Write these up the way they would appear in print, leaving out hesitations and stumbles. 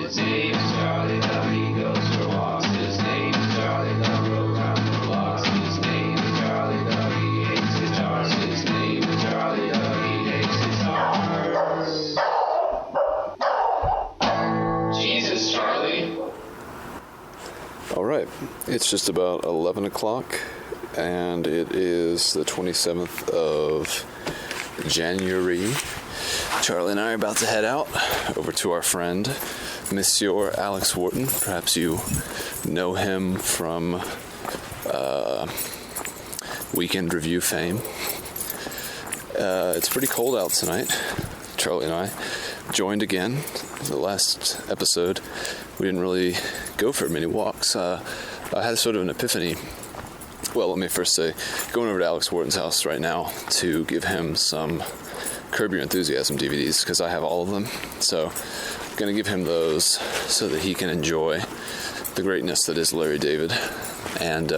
His name is Charlie Love, he goes for walks. His name is Charlie Love, roll around the blocks. His name is Charlie Love, he hates guitars. His name is Charlie Love, he hates guitars. Jesus, Charlie. All right, it's just about 11 o'clock, and it is the 27th of January. Charlie and I are about to head out over to our friend, Monsieur Alex Wharton. Perhaps you know him from Weekend Review fame. It's pretty cold out tonight. Charlie and I joined again. The last episode, we didn't really go for many walks. I had sort of an epiphany. Well, let me first say, going over to Alex Wharton's house right now to give him some Curb Your Enthusiasm DVDs, because I have all of them. So I'm going to give him those so that he can enjoy the greatness that is Larry David. And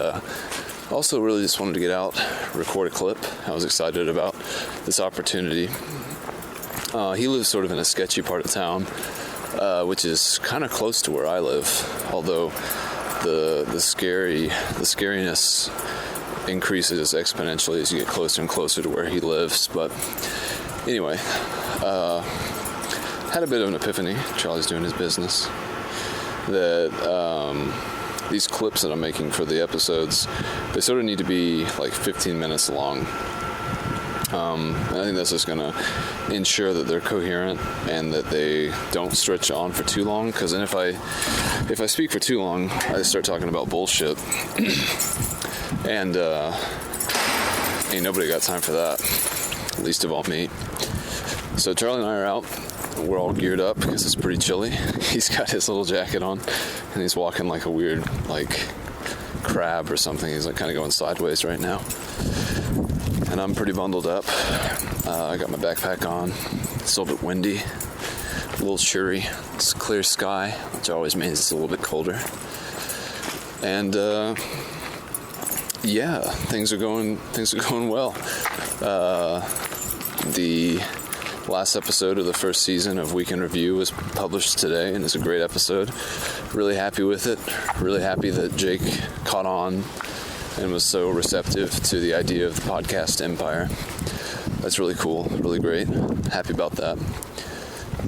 also really just wanted to get out, record a clip. I was excited about this opportunity. He lives sort of in a sketchy part of town, which is kind of close to where I live, although the scariness increases exponentially as you get closer and closer to where he lives. But anyway, had a bit of an epiphany. Charlie's doing his business. That these clips that I'm making for the episodes, they sort of need to be like 15 minutes long. I think that's just going to ensure that they're coherent and that they don't stretch on for too long. Because then if I speak for too long, I start talking about bullshit, and ain't nobody got time for that. Least of all me. So Charlie and I are out. We're all geared up because it's pretty chilly. He's got his little jacket on, and he's walking like a weird, like, crab or something. He's like kind of going sideways right now. And I'm pretty bundled up. I got my backpack on. It's a little bit windy, a little cheery. It's clear sky, which always means it's a little bit colder. And yeah, things are going well. The last episode of the first season of Weekend Review was published today, and it's a great episode. Really happy with it. Really happy that Jake caught on and was so receptive to the idea of the podcast empire. That's really cool, really great. Happy about that.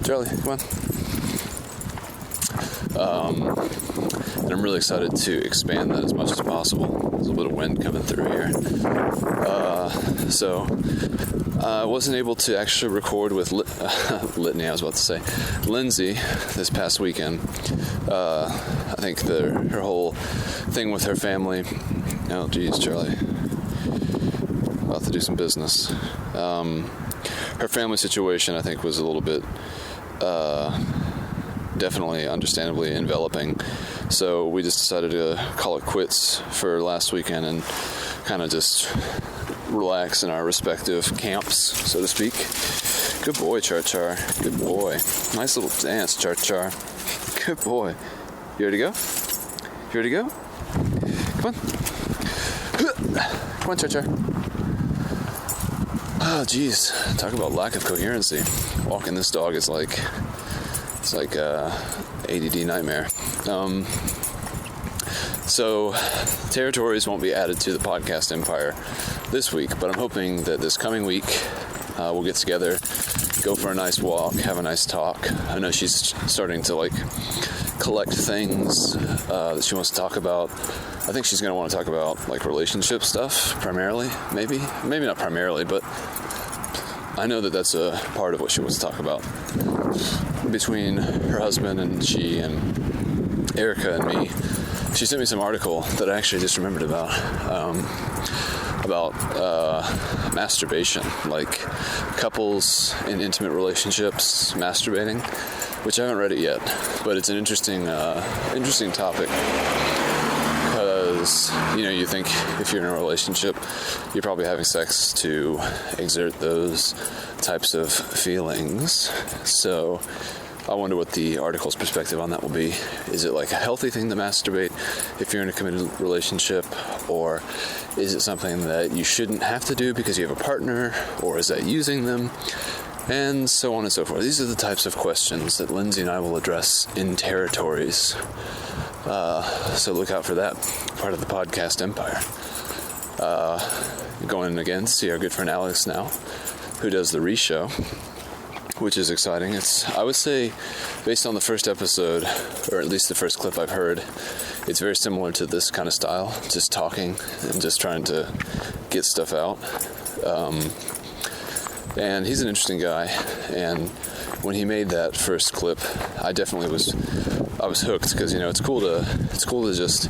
Charlie, come on. And I'm really excited to expand that as much as possible. There's a little bit of wind coming through here. So I wasn't able to actually record with Litany, I was about to say, Lindsay this past weekend. I think her whole thing with her family. Oh, geez, Charlie. About to do some business. Her family situation, I think, was a little bit, definitely, understandably enveloping. So we just decided to call it quits for last weekend and kind of just relax in our respective camps, so to speak. Good boy, Char-Char. Good boy. Nice little dance, Char-Char. Good boy. You ready to go? You ready to go? Come on. Come on, Char-Char. Oh, geez. Talk about lack of coherency. Walking this dog is like, it's like ADD nightmare. So, territories won't be added to the podcast empire this week, but I'm hoping that this coming week we'll get together, go for a nice walk, have a nice talk. I know she's starting to like collect things that she wants to talk about. I think she's going to want to talk about like relationship stuff primarily, maybe not primarily, but I know that that's a part of what she wants to talk about. Between her husband and she and Erica and me, she sent me some article that I actually just remembered about masturbation, like couples in intimate relationships masturbating, which I haven't read it yet, but it's an interesting topic. Because, you think if you're in a relationship, you're probably having sex to exert those types of feelings. So I wonder what the article's perspective on that will be. Is it like a healthy thing to masturbate if you're in a committed relationship? Or is it something that you shouldn't have to do because you have a partner? Or is that using them? and so on and so forth. These are the types of questions that Lindsay and I will address in territories. So look out for that part of the podcast empire. Going again to see our good friend Alex now, who does the re-show, which is exciting. I would say, based on the first episode, or at least the first clip I've heard, it's very similar to this kind of style, just talking and just trying to get stuff out. And he's an interesting guy, and when he made that first clip, I was hooked, because it's cool to just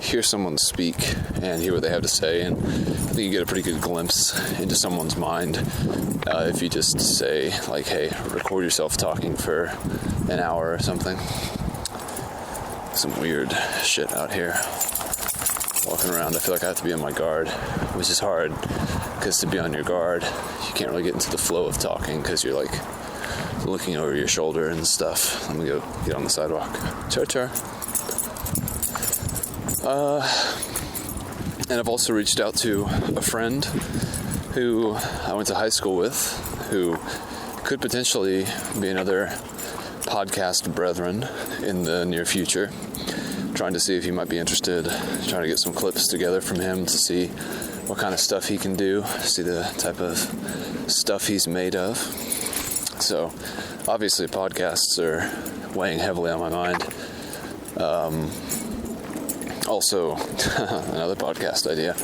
hear someone speak and hear what they have to say, and I think you get a pretty good glimpse into someone's mind if you just say, like, hey, record yourself talking for an hour or something. Some weird shit out here. Walking around, I feel like I have to be on my guard, which is hard, because to be on your guard, you can't really get into the flow of talking, because you're like looking over your shoulder and stuff. Let me go get on the sidewalk. Char. And I've also reached out to a friend who I went to high school with, who could potentially be another podcast brethren in the near future. Trying to see if he might be interested, trying to get some clips together from him to see what kind of stuff he can do, see the type of stuff he's made of. So, obviously podcasts are weighing heavily on my mind. Also, another podcast idea.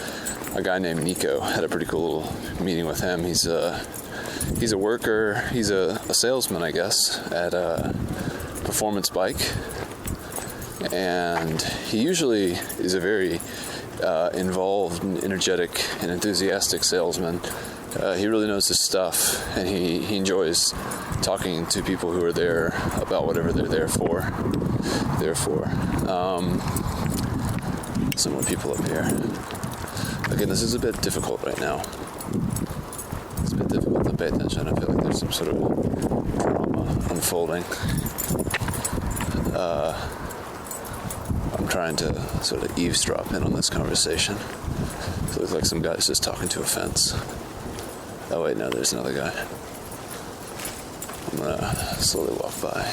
A guy named Nico, had a pretty cool little meeting with him. He's a worker, he's a salesman, I guess, at a performance bike. And he usually is a very involved and energetic and enthusiastic salesman. He really knows his stuff, and he enjoys talking to people who are there about whatever they're there for. Some more people up here. Again, this is a bit difficult right now. It's a bit difficult to pay attention. I feel like there's some sort of drama unfolding. I'm trying to sort of eavesdrop in on this conversation. It looks like some guy's just talking to a fence. Oh wait, no, there's another guy. I'm gonna slowly walk by.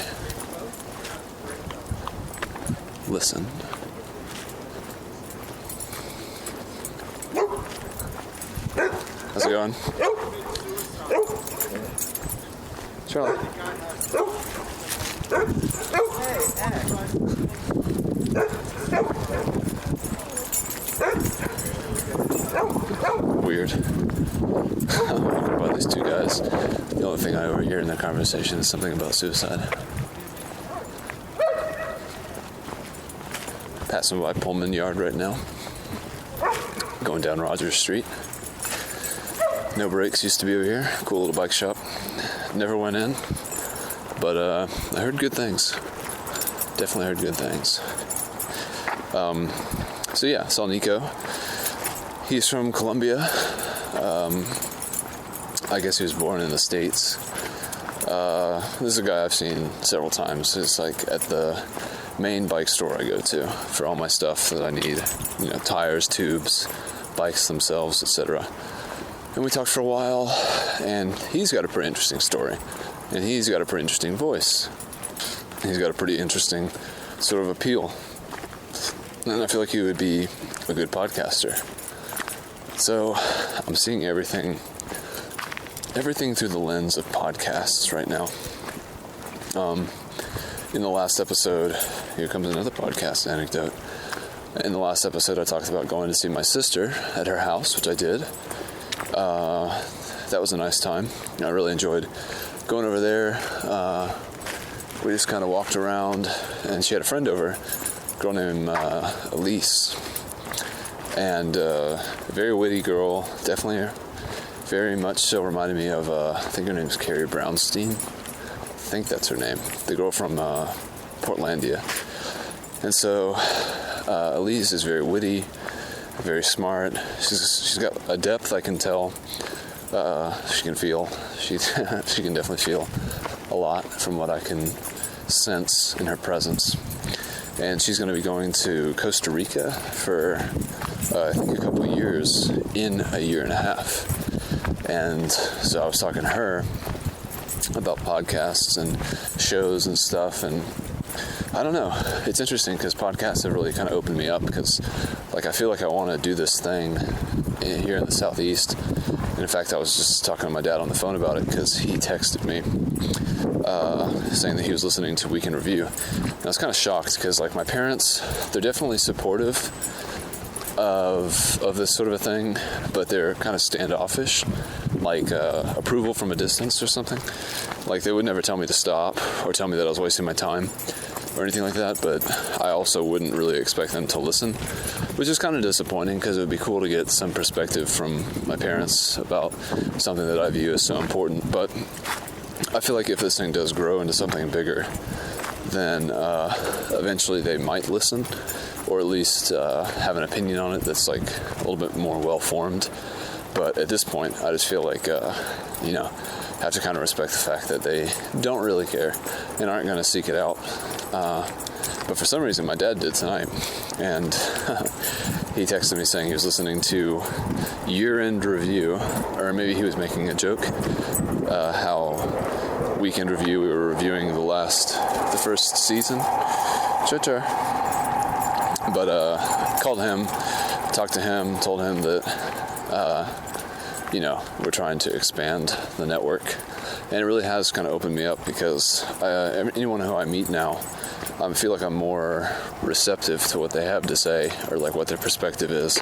Listen. How's it going? Charlie. Weird. I'm walking by these two guys. The only thing I overhear in their conversation is something about suicide. Passing by Pullman Yard right now. Going down Rogers Street. No Brakes used to be over here. Cool little bike shop. Never went in, but I heard good things. Definitely heard good things. So yeah, saw Nico. He's from Colombia. I guess he was born in the States. This is a guy I've seen several times. It's like at the main bike store I go to for all my stuff that I need. Tires, tubes, bikes themselves, etc. And we talked for a while, and he's got a pretty interesting story. And he's got a pretty interesting voice. He's got a pretty interesting sort of appeal. And I feel like he would be a good podcaster. So I'm seeing everything through the lens of podcasts right now. In the last episode, here comes another podcast anecdote. In the last episode, I talked about going to see my sister at her house, which I did. That was a nice time. I really enjoyed going over there. We just kind of walked around, and she had a friend over, a girl named Elise. And a very witty girl, definitely very much so reminded me of, I think her name's Carrie Brownstein. I think that's her name. The girl from Portlandia. And so Elise is very witty, very smart. She's got a depth I can tell. She can feel. She can definitely feel a lot from what I can sense in her presence. And she's going to be going to Costa Rica for I think a couple of years, in a year and a half. And so I was talking to her, about podcasts and shows and stuff, and I don't know. It's interesting because podcasts have really kind of opened me up because, like, I feel like I want to do this thing here in the Southeast. And in fact, I was just talking to my dad on the phone about it because he texted me saying that he was listening to Week in Review. And I was kind of shocked because, like, my parents, they're definitely supportive of this sort of a thing, but they're kind of standoffish, like approval from a distance or something. Like, they would never tell me to stop or tell me that I was wasting my time or anything like that, but I also wouldn't really expect them to listen, which is kind of disappointing because it would be cool to get some perspective from my parents about something that I view as so important. But I feel like if this thing does grow into something bigger, then eventually they might listen, or at least have an opinion on it that's like a little bit more well-formed. But at this point, I just feel like, have to kind of respect the fact that they don't really care and aren't going to seek it out. But for some reason, my dad did tonight, and he texted me saying he was listening to Year-End Review, or maybe he was making a joke, how Weekend Review, we were reviewing the first season. But called him, talked to him, told him that we're trying to expand the network, and it really has kind of opened me up because anyone who I meet now, I feel like I'm more receptive to what they have to say, or like what their perspective is,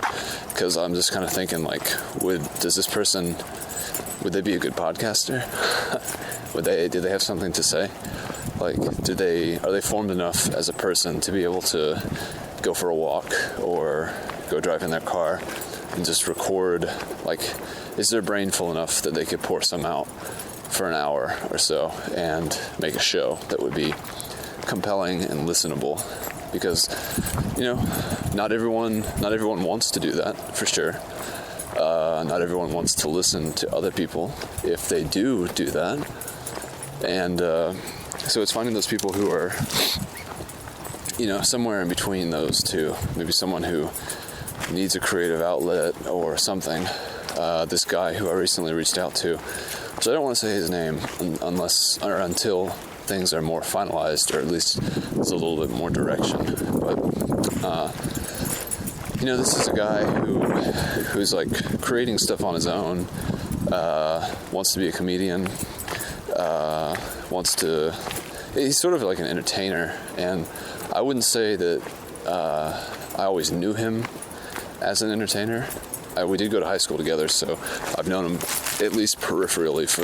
because I'm just kind of thinking, like, would they be a good podcaster? Do they have something to say? Like, are they formed enough as a person to be able to go for a walk or go drive in their car and just record? Like, is their brain full enough that they could pour some out for an hour or so and make a show that would be compelling and listenable? Because, not everyone wants to do that, for sure. Not everyone wants to listen to other people if they do that. And so it's finding those people who are, somewhere in between those two. Maybe someone who needs a creative outlet or something. This guy who I recently reached out to, which I don't want to say his name until things are more finalized, or at least there's a little bit more direction. But this is a guy who's like creating stuff on his own, wants to be a comedian, he's sort of like an entertainer, and I wouldn't say that I always knew him as an entertainer. We did go to high school together, so I've known him at least peripherally for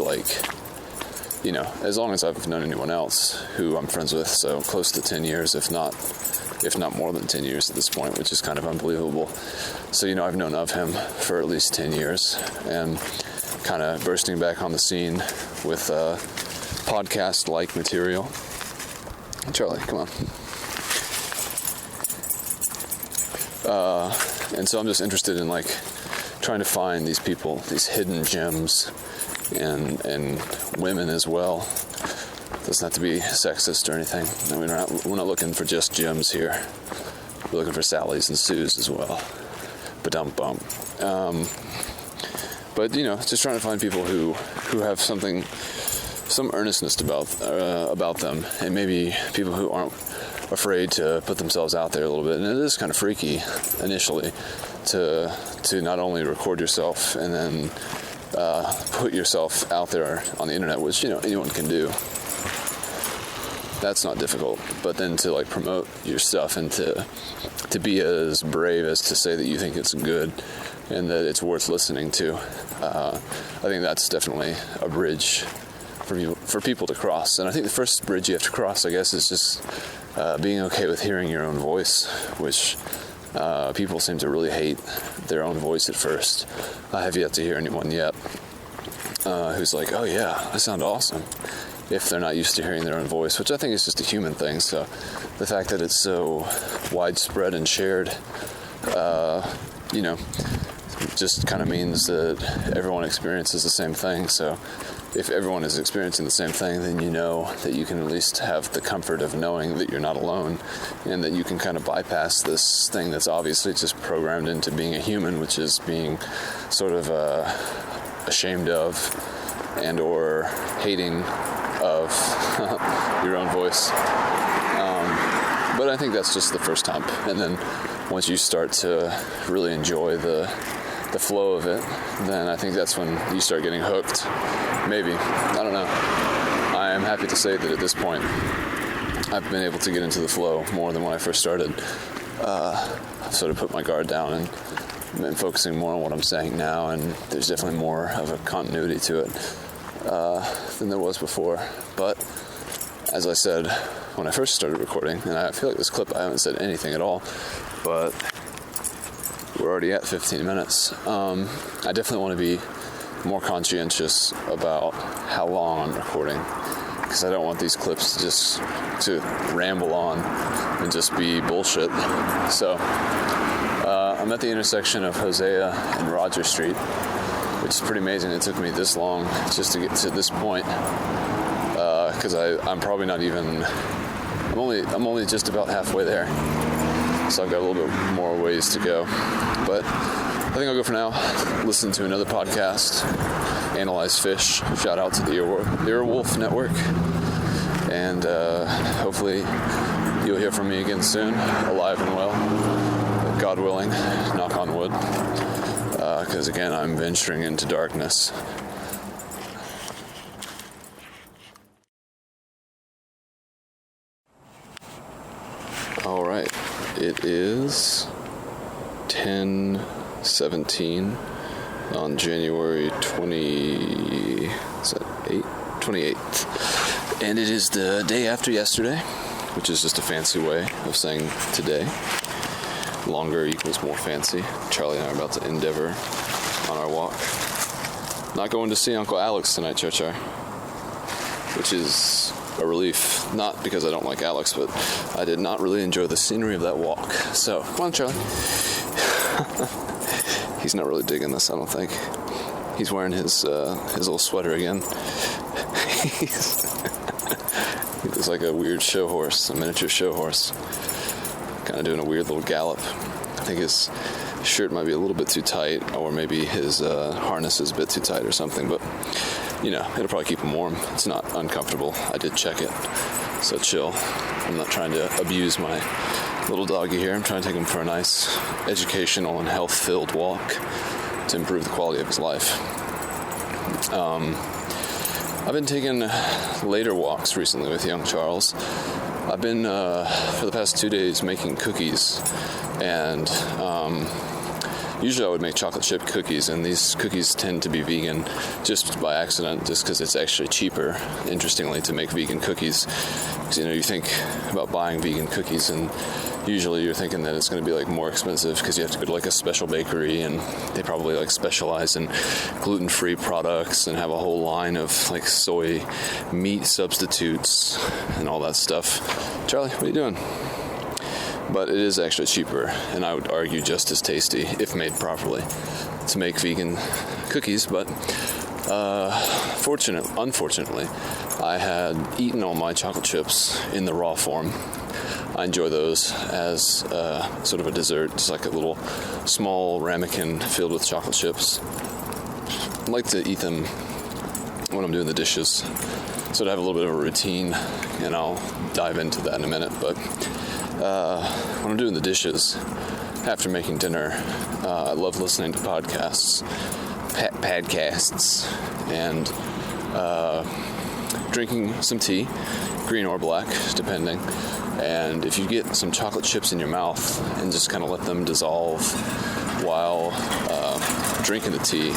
as long as I've known anyone else who I'm friends with, so close to 10 years, if not more than 10 years at this point, which is kind of unbelievable. So, I've known of him for at least 10 years, and kind of bursting back on the scene with podcast-like material. Charlie, come on. And so I'm just interested in, trying to find these people, these hidden gems, and women as well. It doesn't have to be sexist or anything. We're not looking for just gems here. We're looking for Sallys and Sues as well. Ba-dum-bum. But just trying to find people who have some earnestness about them, and maybe people who aren't afraid to put themselves out there a little bit. And it is kind of freaky initially to not only record yourself and then put yourself out there on the internet, which anyone can do. That's not difficult. But then to promote your stuff and to be as brave as to say that you think it's good and that it's worth listening to, I think that's definitely a bridge for people to cross. And I think the first bridge you have to cross, I guess, is just being okay with hearing your own voice, which people seem to really hate their own voice at first. I have yet to hear anyone yet who's like, oh yeah, I sound awesome, if they're not used to hearing their own voice, which I think is just a human thing. So the fact that it's so widespread and shared, just kind of means that everyone experiences the same thing. So if everyone is experiencing the same thing, then you know that you can at least have the comfort of knowing that you're not alone, and that you can kind of bypass this thing that's obviously just programmed into being a human, which is being sort of ashamed of and or hating of your own voice. But I think that's just the first hump. And then once you start to really enjoy the flow of it, then I think that's when you start getting hooked. Maybe. I don't know. I am happy to say that at this point, I've been able to get into the flow more than when I first started. I've sort of put my guard down and been focusing more on what I'm saying now, and there's definitely more of a continuity to it than there was before. But as I said when I first started recording, and I feel like this clip I haven't said anything at all, but we're already at 15 minutes. I definitely want to be more conscientious about how long I'm recording, because I don't want these clips just to ramble on and just be bullshit. So I'm at the intersection of Hosea and Roger Street, which is pretty amazing. It took me this long just to get to this point, because I'm probably not even. I'm only just about halfway there, so I've got a little bit more ways to go. But I think I'll go for now. Listen to another podcast, Analyze Fish. Shout out to the Earwolf Network, and hopefully you'll hear from me again soon, alive and well. God willing, knock on wood, because again, I'm venturing into darkness. All right, it is 10/17 on January 28th, and it is the day after yesterday, which is just a fancy way of saying today. Longer equals more fancy. Charlie and I are about to endeavor on our walk. Not going to see Uncle Alex tonight, Char, which is a relief. Not because I don't like Alex, but I did not really enjoy the scenery of that walk. So, come on, Charlie. He's not really digging this, I don't think. He's wearing his little sweater again. He's like a weird show horse, a miniature show horse. Kind of doing a weird little gallop. I think his shirt might be a little bit too tight, or maybe his harness is a bit too tight or something, but it'll probably keep him warm. It's not uncomfortable. I did check it, so chill. I'm not trying to abuse my little doggy here. I'm trying to take him for a nice educational and health-filled walk to improve the quality of his life. I've been taking later walks recently with young Charles. I've been, for the past 2 days, making cookies, and usually I would make chocolate chip cookies, and these cookies tend to be vegan just by accident, just because it's actually cheaper, interestingly, to make vegan cookies. Because, you think about buying vegan cookies, and usually you're thinking that it's going to be more expensive because you have to go to a special bakery, and they probably specialize in gluten-free products and have a whole line of soy meat substitutes and all that stuff. Charlie, what are you doing? But it is actually cheaper, and I would argue just as tasty, if made properly, to make vegan cookies. But unfortunately, I had eaten all my chocolate chips in the raw form. I enjoy those as sort of a dessert, just like a little small ramekin filled with chocolate chips. I like to eat them when I'm doing the dishes, so to have a little bit of a routine, and I'll dive into that in a minute. But when I'm doing the dishes, after making dinner, I love listening to podcasts, and drinking some tea, green or black, depending. And if you get some chocolate chips in your mouth and just kind of let them dissolve while drinking the tea,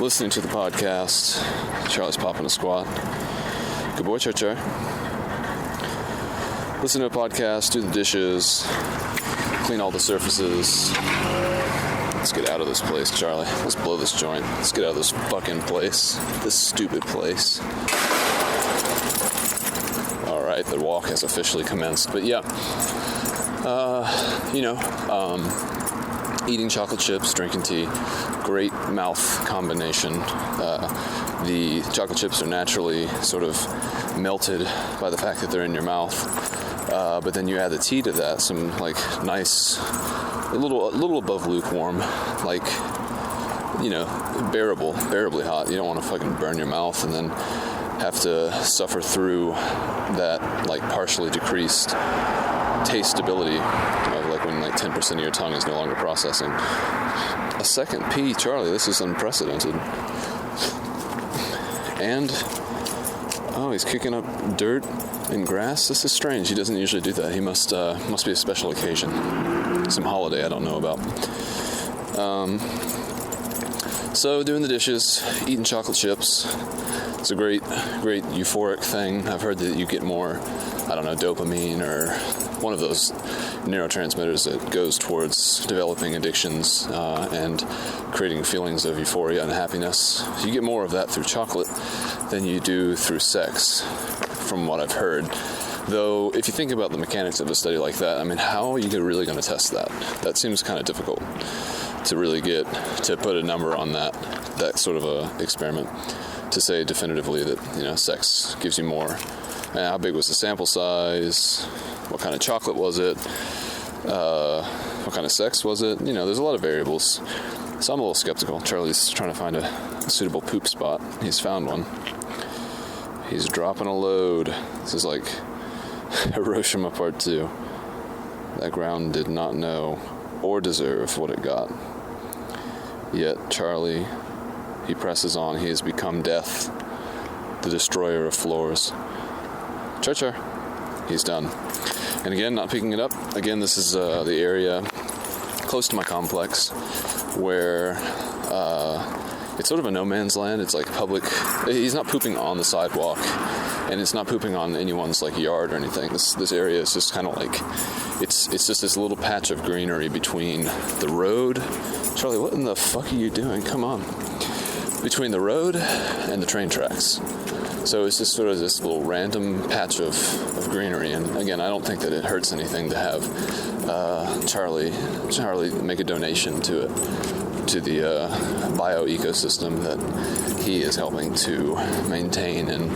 listening to the podcast, Charlie's popping a squat. Good boy, Char. Listen to a podcast, do the dishes, clean all the surfaces. Let's get out of this place, Charlie. Let's blow this joint. Let's get out of this fucking place. This stupid place. Alright, the walk has officially commenced. But yeah, eating chocolate chips, drinking tea, great mouth combination. The chocolate chips are naturally sort of melted by the fact that they're in your mouth. But then you add the tea to that, some nice, a little above lukewarm, bearably hot. You don't want to fucking burn your mouth and then have to suffer through that like partially decreased taste stability of like when like 10% of your tongue is no longer processing. A second pee, Charlie, this is unprecedented. And he's kicking up dirt and grass. This is strange. He doesn't usually do that. He must be a special occasion, some holiday I don't know about. So doing the dishes, eating chocolate chips. It's a great euphoric thing. I've heard that you get more, dopamine or one of those neurotransmitters that goes towards developing addictions and creating feelings of euphoria and happiness. You get more of that through chocolate than you do through sex, from what I've heard. Though, if you think about the mechanics of a study like that, I mean, how are you really going to test that? That seems kind of difficult to really get to put a number on that sort of a experiment, to say definitively that, sex gives you more. And how big was the sample size? What kind of chocolate was it? What kind of sex was it? There's a lot of variables. So I'm a little skeptical. Charlie's trying to find a suitable poop spot. He's found one. He's dropping a load. This is like Hiroshima Part 2. That ground did not know or deserve what it got. Yet Charlie, he presses on. He has become death, the destroyer of floors. Char. He's done. And again, not picking it up. Again, this is the area close to my complex where it's sort of a no man's land. It's like public. He's not pooping on the sidewalk, and it's not pooping on anyone's like yard or anything. This area is just kind of like it's just this little patch of greenery between the road. Charlie, what in the fuck are you doing? Come on. Between the road and the train tracks. So it's just sort of this little random patch of greenery. And again, I don't think that it hurts anything to have Charlie make a donation to it, to the bio-ecosystem that he is helping to maintain. And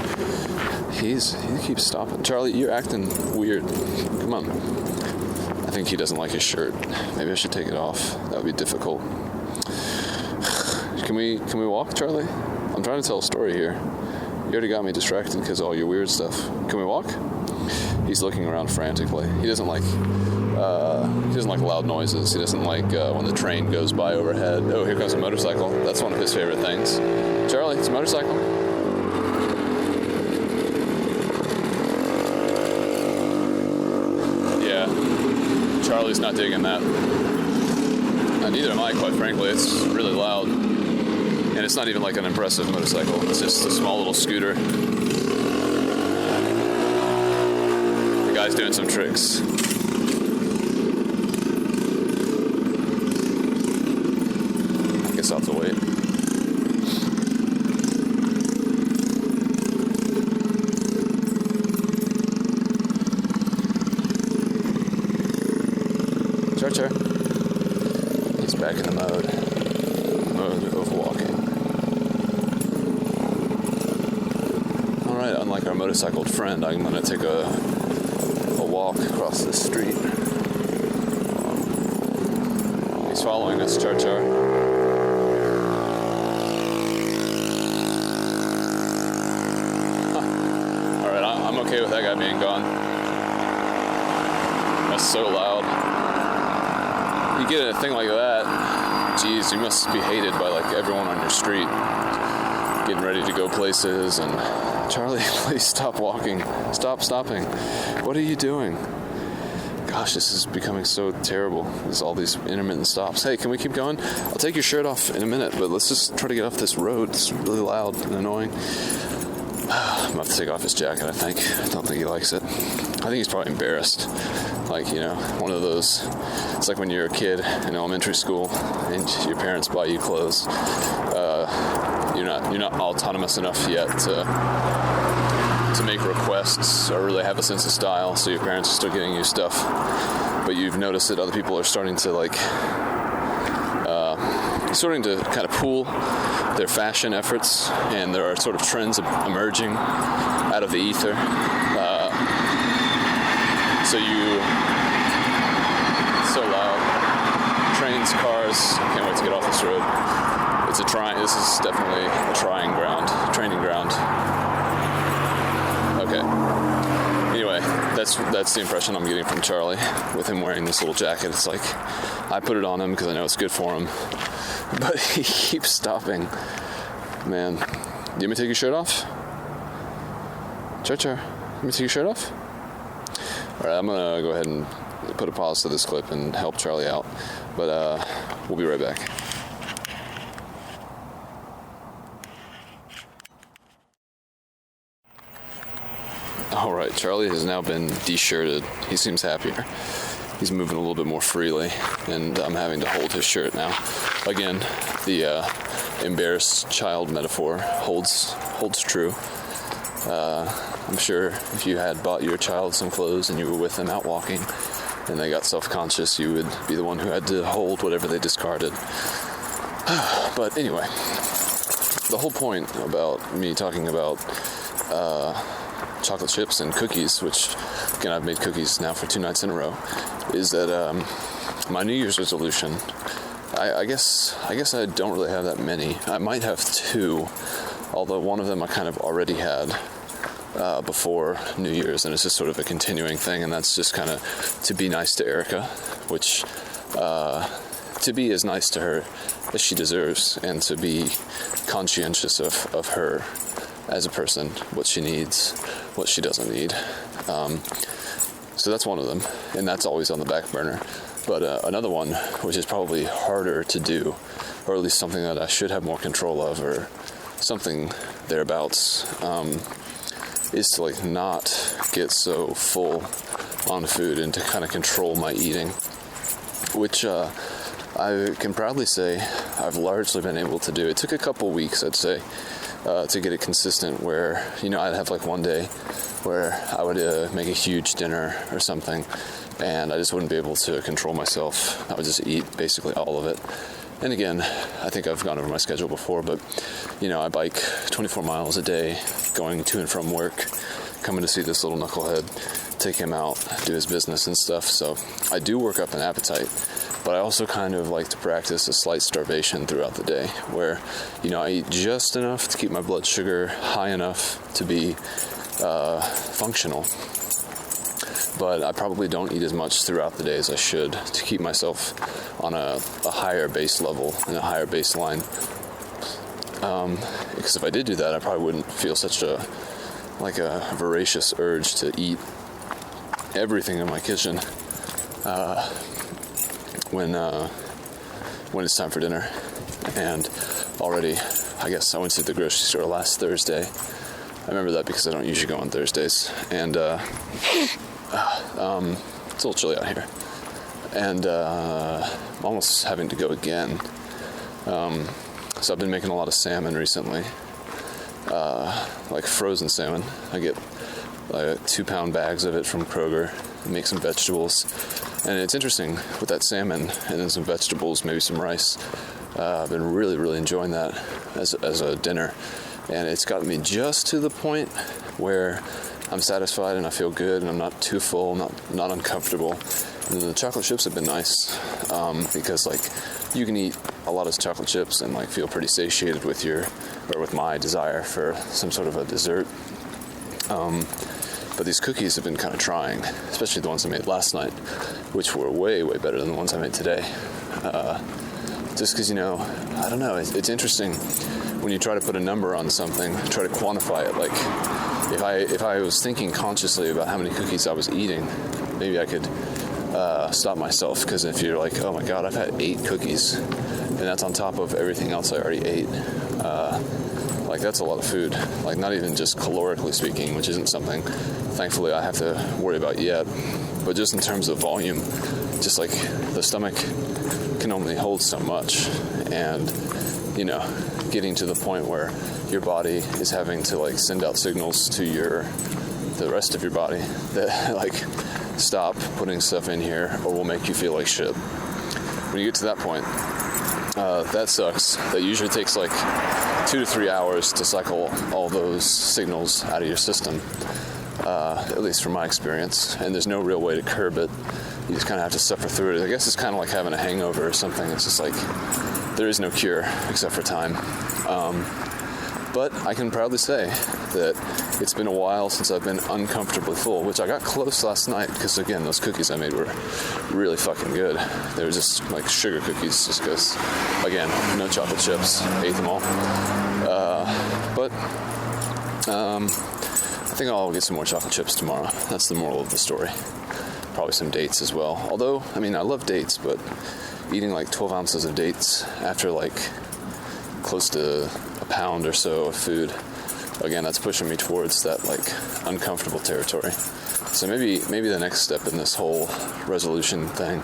he keeps stopping. Charlie, you're acting weird. Come on. I think he doesn't like his shirt. Maybe I should take it off. That would be difficult. Can we walk, Charlie? I'm trying to tell a story here. You already got me distracted because of all your weird stuff. Can we walk? He's looking around frantically. He doesn't like loud noises. He doesn't like when the train goes by overhead. Oh, here comes a motorcycle. That's one of his favorite things. Charlie, it's a motorcycle. Yeah, Charlie's not digging that. Neither am I, quite frankly. It's really loud. And it's not even like an impressive motorcycle. It's just a small little scooter. The guy's doing some tricks. I guess I'll have to wait. Char. He's back in the mode of walking. Alright, unlike our motorcycled friend, I'm going to take a walk across the street. He's following us, Char. Alright, I'm okay with that guy being gone. That's so loud. You get a thing like that, geez, you must be hated by like everyone on your street. Getting ready to go places. And Charlie, please stop walking. Stopping. What are you doing? Gosh, this is becoming so terrible. There's all these intermittent stops. Hey, can we keep going? I'll take your shirt off in a minute, but let's just try to get off this road. It's really loud and annoying. I'm gonna have to take off his jacket, I think. I don't think he likes it. I think he's probably embarrassed. Like, one of those, it's like when you're a kid in elementary school and your parents buy you clothes. You're not autonomous enough yet to make requests or really have a sense of style, so your parents are still getting you stuff. But you've noticed that other people are starting to kind of pool their fashion efforts, and there are sort of trends emerging out of the ether. It's so loud. Trains, cars, can't wait to get off this road. This is definitely a training ground. Okay. Anyway, that's the impression I'm getting from Charlie with him wearing this little jacket. It's like I put it on him because I know it's good for him, but he keeps stopping. Man, do you want me to take your shirt off? Char, let me take your shirt off? All right, I'm gonna go ahead and put a pause to this clip and help Charlie out, but we'll be right back. All right, Charlie has now been de-shirted. He seems happier. He's moving a little bit more freely, and I'm having to hold his shirt now. Again, the embarrassed child metaphor holds true. I'm sure if you had bought your child some clothes and you were with them out walking and they got self-conscious, you would be the one who had to hold whatever they discarded. But anyway, the whole point about me talking about chocolate chips and cookies, which, again, I've made cookies now for 2 nights in a row, is that my New Year's resolution, I guess I don't really have that many. I might have 2, although one of them I kind of already had before New Year's, and it's just sort of a continuing thing, and that's just kind of to be nice to Erica, which to be as nice to her as she deserves, and to be conscientious of her as a person, what she needs, what she doesn't need. So that's one of them, and that's always on the back burner. But another one, which is probably harder to do, or at least something that I should have more control of, or something thereabouts, is to like not get so full on food and to kind of control my eating, which I can proudly say I've largely been able to do. It took a couple weeks, I'd say, to get it consistent, where, I'd have like one day where I would make a huge dinner or something, and I just wouldn't be able to control myself. I would just eat basically all of it. And again, I think I've gone over my schedule before, but, I bike 24 miles a day, going to and from work, coming to see this little knucklehead, take him out, do his business and stuff. So I do work up an appetite, but I also kind of like to practice a slight starvation throughout the day, where, I eat just enough to keep my blood sugar high enough to be functional, but I probably don't eat as much throughout the day as I should to keep myself on a higher base level and a higher baseline. Because if I did do that, I probably wouldn't feel such a voracious urge to eat everything in my kitchen when it's time for dinner. And already, I guess I went to the grocery store last Thursday. I remember that because I don't usually go on Thursdays, and it's a little chilly out here, and I'm almost having to go again. So I've been making a lot of salmon recently, like frozen salmon. I get 2-pound bags of it from Kroger, make some vegetables, and it's interesting with that salmon and then some vegetables, maybe some rice. I've been really, really enjoying that as a dinner, and it's gotten me just to the point where I'm satisfied and I feel good and I'm not too full, not uncomfortable. And then the chocolate chips have been nice, because you can eat a lot of chocolate chips and feel pretty satiated with my desire for some sort of a dessert. But these cookies have been kind of trying, especially the ones I made last night, which were way, way better than the ones I made today. Just because, I don't know, it's interesting when you try to put a number on something, try to quantify it. Like, if I was thinking consciously about how many cookies I was eating, maybe I could stop myself, because if you're like, oh my god, I've had 8 cookies, and that's on top of everything else I already ate, that's a lot of food. Not even just calorically speaking, which isn't something, thankfully, I have to worry about yet, but just in terms of volume, just the stomach can only hold so much, and getting to the point where your body is having to send out signals to the rest of your body that stop putting stuff in here or we'll make you feel like shit. When you get to that point, that sucks. That usually takes 2 to 3 hours to cycle all those signals out of your system. at least from my experience, and there's no real way to curb it. You just kind of have to suffer through it. I guess it's kind of like having a hangover or something. It's just like there is no cure except for time. But I can proudly say that it's been a while since I've been uncomfortably full, which I got close last night because, again, those cookies I made were really fucking good. They were just like sugar cookies just because, again, no chocolate chips. Ate them all. I think I'll get some more chocolate chips tomorrow. That's the moral of the story. Probably some dates as well. Although, I mean, I love dates, but eating like 12 ounces of dates after like close to a pound or so of food, again, that's pushing me towards that like uncomfortable territory. So maybe the next step in this whole resolution thing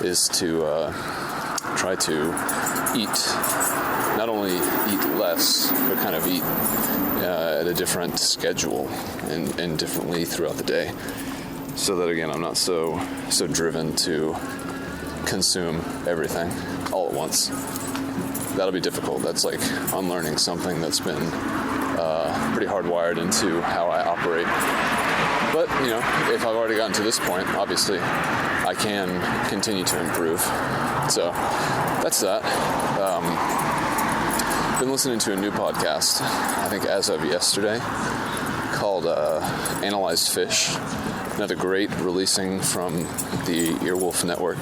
is to try to eat, not only eat less, but kind of eat at a different schedule and differently throughout the day, so that, again, I'm not so driven to consume everything all at once. That'll be difficult. That's like unlearning something that's been pretty hardwired into how I operate. But, you know, if I've already gotten to this point, obviously I can continue to improve. So that's that. Been listening to a new podcast, I think as of yesterday, called Analyzed Fish. Another great releasing from the Earwolf Network.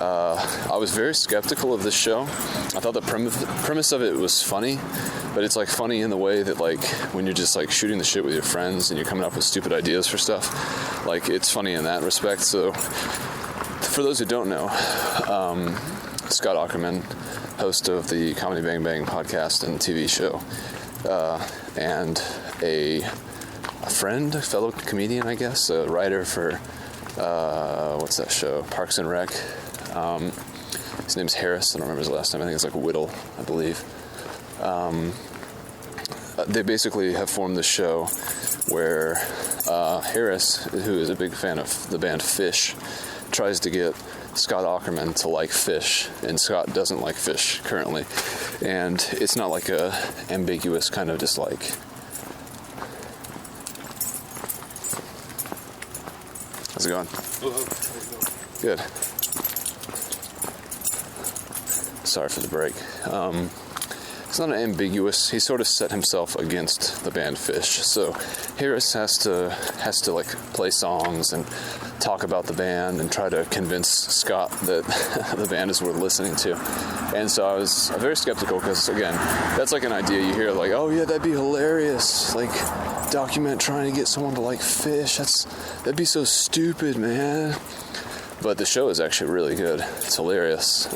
I was very skeptical of this show. I thought the premise of it was funny, but it's like funny in the way that, like, when you're just like shooting the shit with your friends and you're coming up with stupid ideas for stuff, like, it's funny in that respect. So for those who don't know, Scott Aukerman, host of the Comedy Bang Bang podcast and TV show, and a friend, a fellow comedian, I guess, a writer for what's that show, Parks and Rec. His name's Harris. I don't remember his last name. I think it's like Whittle, I believe. They basically have formed this show where Harris, who is a big fan of the band Fish, tries to get Scott Aukerman to like Fish, and Scott doesn't like Fish currently. And it's not like a ambiguous kind of dislike. How's it going? Good. Sorry for the break. It's not an ambiguous. He sort of set himself against the band Fish. So Harris has to like play songs and talk about the band and try to convince Scott that the band is worth listening to. And so I was very skeptical because, again, that's like an idea you hear, like, oh yeah, that'd be hilarious. Like, document trying to get someone to like Fish. That'd be so stupid, man. But the show is actually really good. It's hilarious.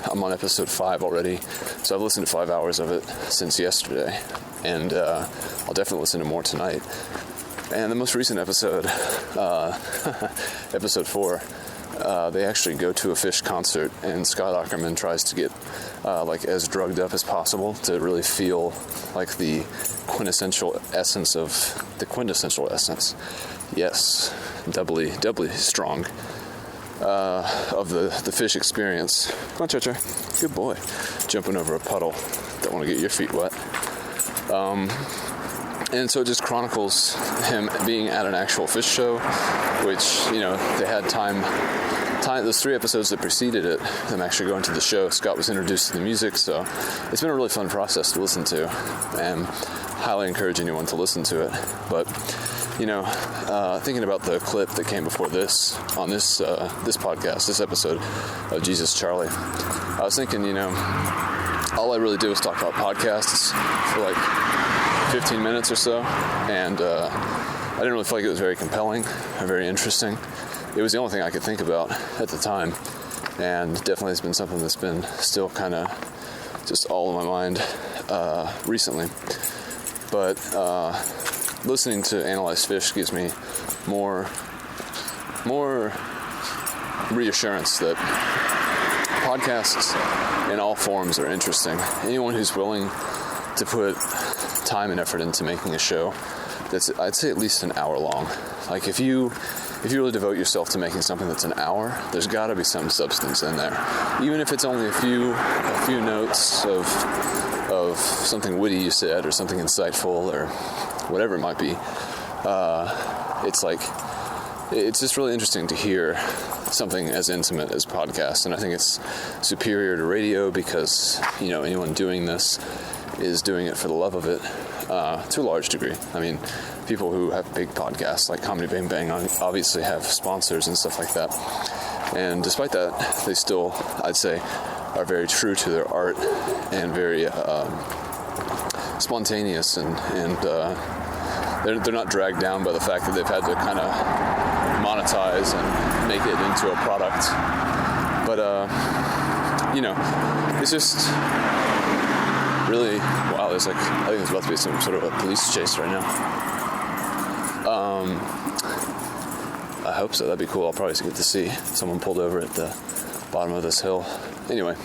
I'm on episode 5 already, so I've listened to 5 hours of it since yesterday, and I'll definitely listen to more tonight. And the most recent episode, episode 4, they actually go to a Fish concert, and Scott Aukerman tries to get like as drugged up as possible to really feel like the quintessential essence. Yes, doubly strong. Of the Fish experience. Come on, Cha-Cha. Good boy. Jumping over a puddle. Don't want to get your feet wet. And so it just chronicles him being at an actual Fish show, which, you know, they had time, those 3 episodes that preceded it, them actually going to the show. Scott was introduced to the music, so it's been a really fun process to listen to, and highly encourage anyone to listen to it. But, you know, thinking about the clip that came before this, on this podcast, this episode of Jesus Charlie, I was thinking, you know, all I really did was talk about podcasts for like 15 minutes or so, and I didn't really feel like it was very compelling or very interesting. It was the only thing I could think about at the time, and definitely has been something that's been still kind of just all in my mind recently. But listening to Analyze Fish gives me more reassurance that podcasts in all forms are interesting. Anyone who's willing to put time and effort into making a show that's, I'd say, at least an hour long. Like if you really devote yourself to making something that's an hour, there's got to be some substance in there, even if it's only a few notes of something witty you said or something insightful or whatever it might be. It's just really interesting to hear something as intimate as podcasts, and I think it's superior to radio because, you know, anyone doing this is doing it for the love of it, to a large degree. I mean, people who have big podcasts like Comedy Bang Bang obviously have sponsors and stuff like that, and despite that, they still, I'd say, are very true to their art and very spontaneous, and they're not dragged down by the fact that they've had to kind of monetize and make it into a product. But you know, it's just really, wow, there's like, I think there's about to be some sort of a police chase right now. I hope so. That'd be cool. I'll probably get to see someone pulled over at the bottom of this hill. Anyway,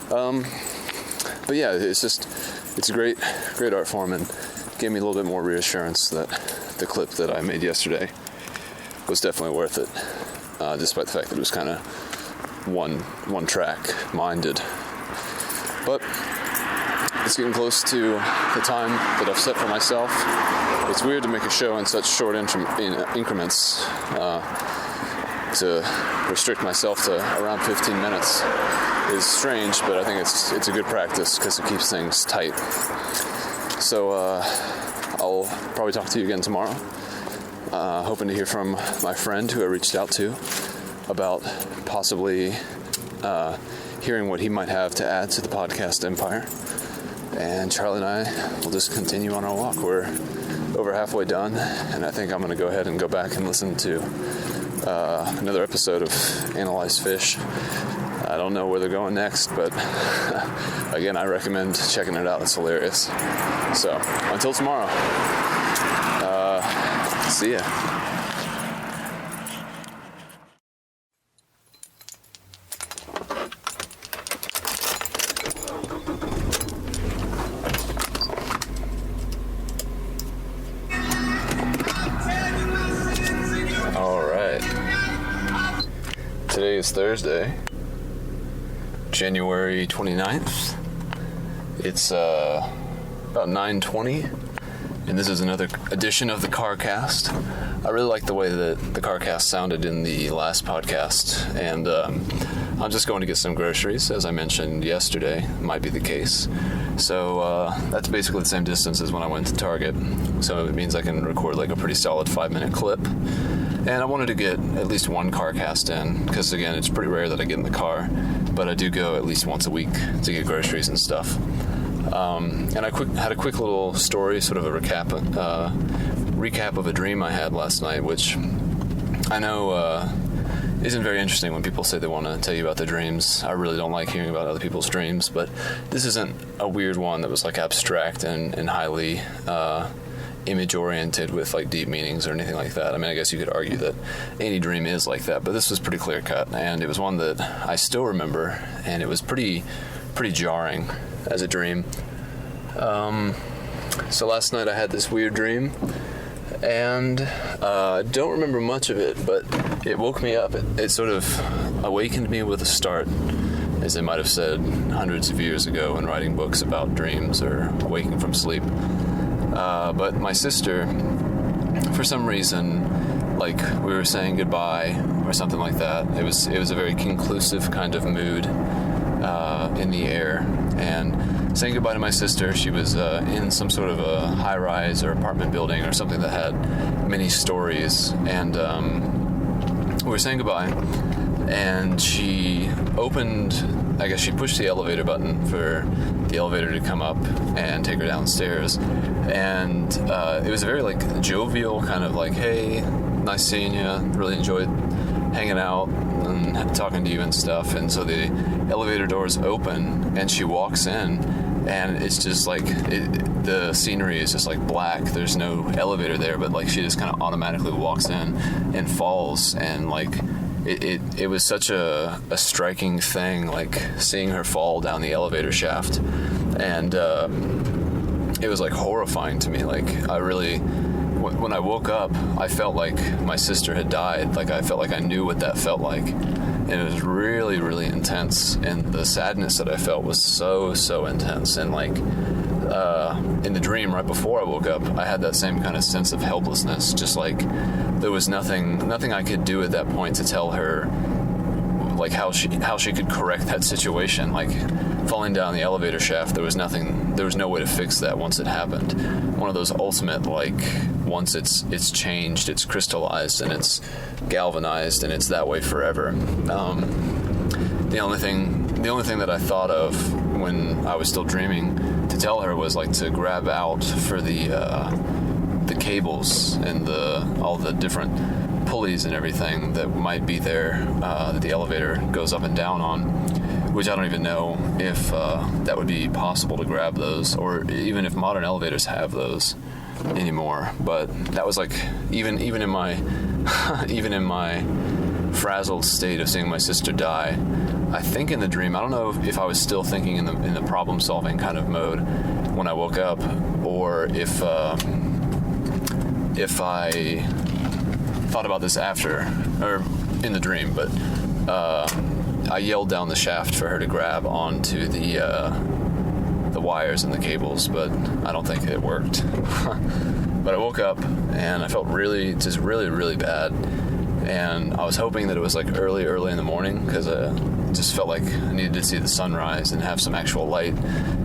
but yeah, it's a great art form, and gave me a little bit more reassurance that the clip that I made yesterday was definitely worth it, despite the fact that it was kind of one track minded. But it's getting close to the time that I've set for myself. It's weird to make a show in such short increments. To restrict myself to around 15 minutes is strange, but I think it's a good practice because it keeps things tight. So I'll probably talk to you again tomorrow. Hoping to hear from my friend who I reached out to about possibly hearing what he might have to add to the podcast empire. And Charlie and I will just continue on our walk. We're over halfway done, and I think I'm going to go ahead and go back and listen to another episode of Analyze Fish. I don't know where they're going next, but again, I recommend checking it out. It's hilarious. So, until tomorrow, see ya. Today is Thursday, January 29th. It's about 9:20, and this is another edition of the CarCast. I really like the way that the CarCast sounded in the last podcast, and I'm just going to get some groceries, as I mentioned yesterday, might be the case. So that's basically the same distance as when I went to Target, so it means I can record like a pretty solid 5-minute clip. And I wanted to get at least one CarCast in, because again, it's pretty rare that I get in the car, but I do go at least once a week to get groceries and stuff. And I had a quick little story, sort of a recap of a dream I had last night, which I know isn't very interesting when people say they want to tell you about their dreams. I really don't like hearing about other people's dreams, but this isn't a weird one that was like abstract and highly image-oriented with like deep meanings or anything like that. I mean, I guess you could argue that any dream is like that, but this was pretty clear-cut, and it was one that I still remember, and it was pretty jarring as a dream. So last night I had this weird dream, and I don't remember much of it, but it woke me up. It sort of awakened me with a start, as they might have said hundreds of years ago when writing books about dreams or waking from sleep. But my sister, for some reason, like we were saying goodbye or something like that. It was a very conclusive kind of mood in the air. And saying goodbye to my sister, she was in some sort of a high-rise or apartment building or something that had many stories. And we were saying goodbye, and she she pushed the elevator button for the elevator to come up and take her downstairs. And it was a very like jovial kind of like, hey, nice seeing you, really enjoyed hanging out and talking to you and stuff. And so the elevator doors open and she walks in, and it's just like the scenery is just like black. There's no elevator there, but like she just kind of automatically walks in and falls, and like it was such a striking thing, like seeing her fall down the elevator shaft. And it was like horrifying to me. Like I really when I woke up, I felt like my sister had died. Like, I felt like I knew what that felt like. And it was really, really intense. And the sadness that I felt was so, so intense. And, like, in the dream right before I woke up, I had that same kind of sense of helplessness. Just like there was nothing I could do at that point to tell her, like, how she could correct that situation. Like, falling down the elevator shaft, there was no way to fix that once it happened. One of those ultimate, like, once it's changed, it's crystallized, and it's galvanized, and it's that way forever. The only thing that I thought of when I was still dreaming to tell her was, like, to grab out for the cables and all the different pulleys and everything that might be there that the elevator goes up and down on, which I don't even know if that would be possible to grab those, or even if modern elevators have those anymore. But that was like, even in my even in my frazzled state of seeing my sister die, I think in the dream, I don't know if I was still thinking in the problem solving kind of mode when I woke up, or if I thought about this after, or in the dream, but I yelled down the shaft for her to grab onto the wires and the cables, but I don't think it worked. But I woke up and I felt really bad, and I was hoping that it was like early in the morning, because I just felt like I needed to see the sunrise and have some actual light,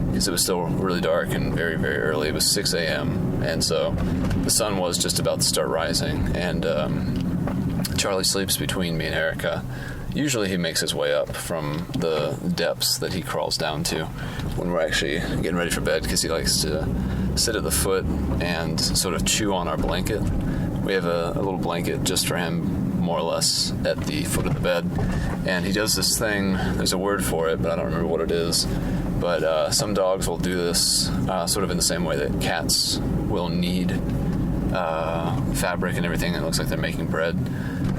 because it was still really dark and very, very early. It was 6 a.m. and so the sun was just about to start rising, and Charlie sleeps between me and Erica. Usually he makes his way up from the depths that he crawls down to when we're actually getting ready for bed, because he likes to sit at the foot and sort of chew on our blanket. We have a little blanket just for him, more or less, at the foot of the bed. And he does this thing, there's a word for it, but I don't remember what it is. But some dogs will do this sort of in the same way that cats will knead fabric and everything. It looks like they're making bread.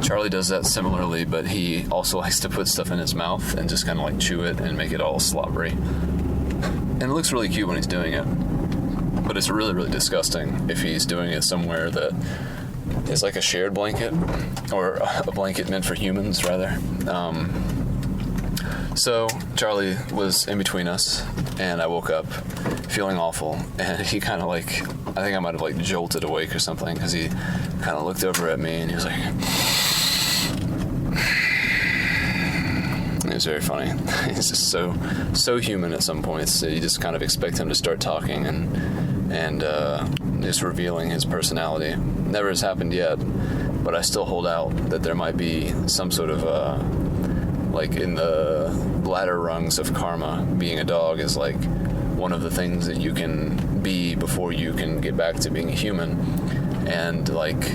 Charlie does that similarly, but he also likes to put stuff in his mouth and just kind of like chew it and make it all slobbery. And it looks really cute when he's doing it, but it's really, really disgusting if he's doing it somewhere that is like a shared blanket, or a blanket meant for humans, rather. So Charlie was in between us, and I woke up feeling awful, and he kind of like, I think I might have like jolted awake or something, because he kind of looked over at me and he was like, it was very funny. He's just so human at some points. You just kind of expect him to start talking and just revealing his personality. Never has happened yet, but I still hold out that there might be some sort of like in the ladder rungs of karma, being a dog is like one of the things that you can be before you can get back to being a human. And like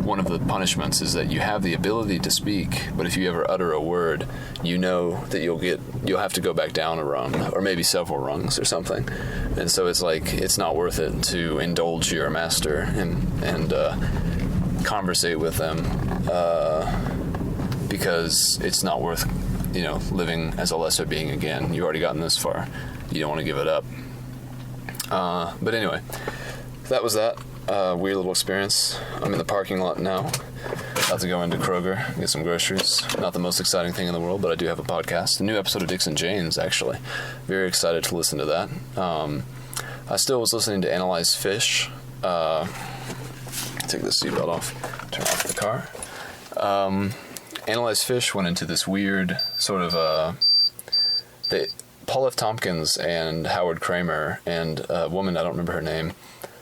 one of the punishments is that you have the ability to speak, but if you ever utter a word, you know that you'll have to go back down a rung, or maybe several rungs or something. And so it's like, it's not worth it to indulge your master and conversate with them, because it's not worth, living as a lesser being again. You've already gotten this far. You don't want to give it up. But anyway, that was that. Weird little experience. I'm in the parking lot now. About to go into Kroger, get some groceries. Not the most exciting thing in the world, but I do have a podcast. A new episode of Dixon Janes, actually. Very excited to listen to that. I still was listening to Analyze Fish. Take the seatbelt off. Turn off the car. Analyze Fish went into this weird sort of... Paul F. Tompkins and Howard Kramer and a woman, I don't remember her name,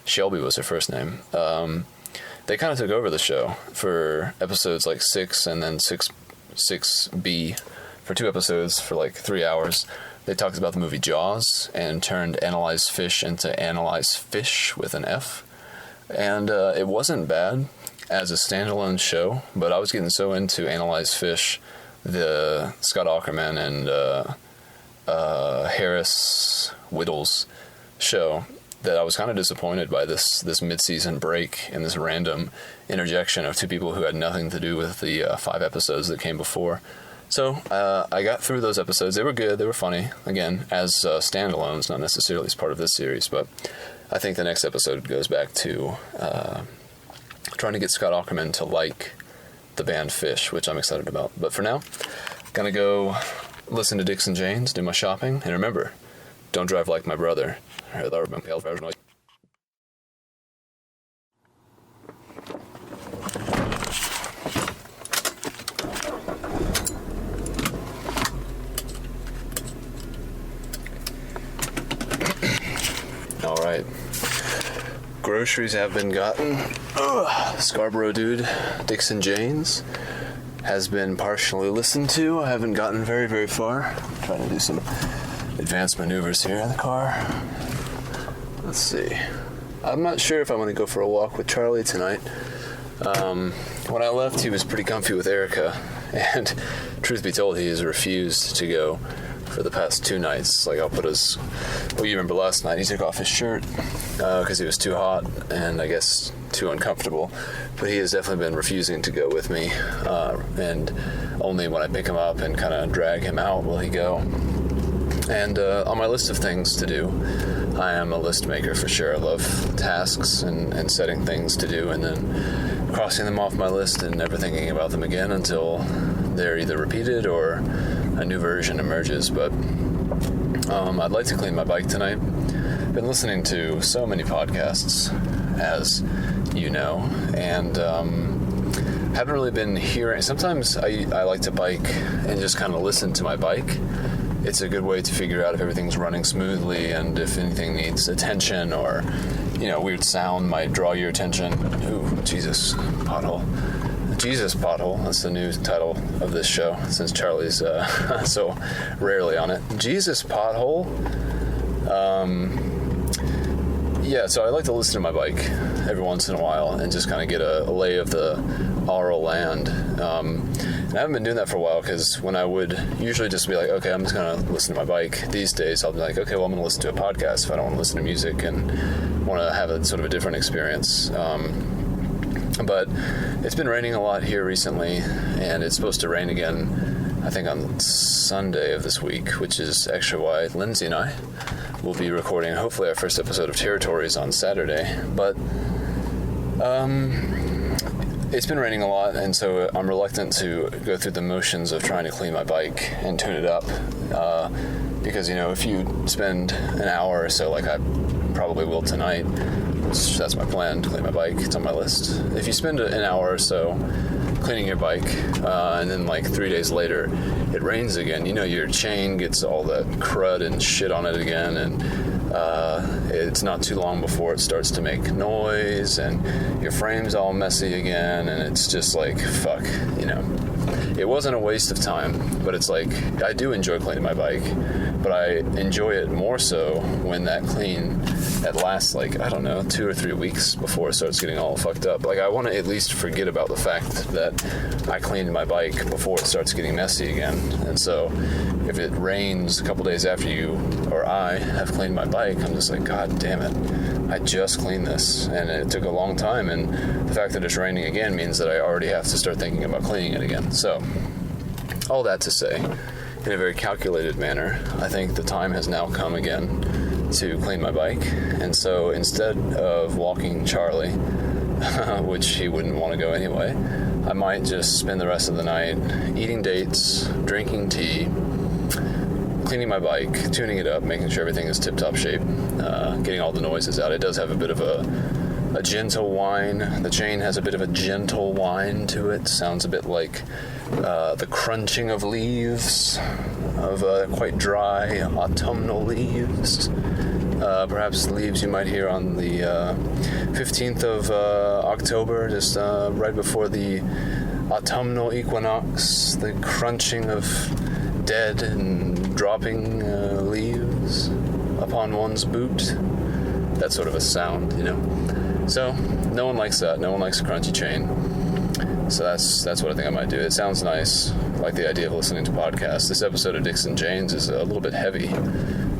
Shelby was her first name. They kind of took over the show for episodes like 6 and then 6B for 2 episodes for like 3 hours. They talked about the movie Jaws and turned Analyze Fish into Analyze Fish with an F. And it wasn't bad as a standalone show, but I was getting so into Analyze Fish, the Scott Aukerman and Harris Whittles show, that I was kind of disappointed by this mid-season break and this random interjection of 2 people who had nothing to do with the 5 episodes that came before. So I got through those episodes. They were good. They were funny. Again, as standalones, not necessarily as part of this series. But I think the next episode goes back to trying to get Scott Aukerman to like the band Fish, which I'm excited about. But for now, gonna go listen to Dixon Janes, do my shopping, and remember, don't drive like my brother. All right. Groceries have been gotten. Scarborough Dude, Dixon Janes, has been partially listened to. I haven't gotten very, very far. I'm trying to do some advanced maneuvers here in the car. Let's see. I'm not sure if I want to go for a walk with Charlie tonight. When I left, he was pretty comfy with Erica, and truth be told, he has refused to go for the past 2 nights. Like, I'll put his... Well, you remember last night, he took off his shirt because he was too hot and I guess too uncomfortable. But he has definitely been refusing to go with me, and only when I pick him up and kind of drag him out will he go. And on my list of things to do, I am a list maker for sure. I love tasks and setting things to do and then crossing them off my list and never thinking about them again until they're either repeated or a new version emerges. But I'd like to clean my bike tonight. I've been listening to so many podcasts, as you know, and haven't really been hearing. Sometimes I like to bike and just kind of listen to my bike. It's a good way to figure out if everything's running smoothly and if anything needs attention or, weird sound might draw your attention. Ooh, Jesus, pothole. Jesus Pothole, that's the new title of this show, since Charlie's so rarely on it. Jesus Pothole. Yeah, so I like to listen to my bike every once in a while and just kind of get a lay of the aural land. And I haven't been doing that for a while because when I would usually just be like, okay, I'm just going to listen to my bike. These days, I'll be like, okay, well, I'm going to listen to a podcast if I don't want to listen to music and want to have a sort of a different experience. But it's been raining a lot here recently, and it's supposed to rain again, I think, on Sunday of this week, which is actually why Lindsay and I will be recording, hopefully, our first episode of Territories on Saturday. But it's been raining a lot, and so I'm reluctant to go through the motions of trying to clean my bike and tune it up. Because, if you spend an hour or so, like I probably will tonight, that's my plan, to clean my bike. It's on my list. If you spend an hour or so cleaning your bike, and then 3 days later, it rains again, your chain gets all that crud and shit on it again, and it's not too long before it starts to make noise, and your frame's all messy again, and it's just fuck, It wasn't a waste of time, but it's I do enjoy cleaning my bike, but I enjoy it more so when that clean lasts 2 or 3 weeks before it starts getting all fucked up. I want to at least forget about the fact that I cleaned my bike before it starts getting messy again. And so if it rains a couple days after you or I have cleaned my bike, I'm just God damn it, I just cleaned this and it took a long time, and the fact that it's raining again means that I already have to start thinking about cleaning it again. So all that to say, in a very calculated manner, I think the time has now come again to clean my bike. And so instead of walking Charlie, which he wouldn't want to go anyway, I might just spend the rest of the night eating dates, drinking tea, cleaning my bike, tuning it up, making sure everything is tip-top shape, getting all the noises out. It does have a bit of a gentle whine. The chain has a bit of a gentle whine to it. Sounds a bit like the crunching of leaves, of quite dry autumnal leaves. Perhaps the leaves you might hear on the 15th of October, just right before the autumnal equinox, the crunching of dead and dropping leaves upon one's boot. That sort of a sound, So, no one likes that. No one likes a crunchy chain. So that's what I think I might do. It sounds nice. I like the idea of listening to podcasts. This episode of Dixon Janes is a little bit heavy,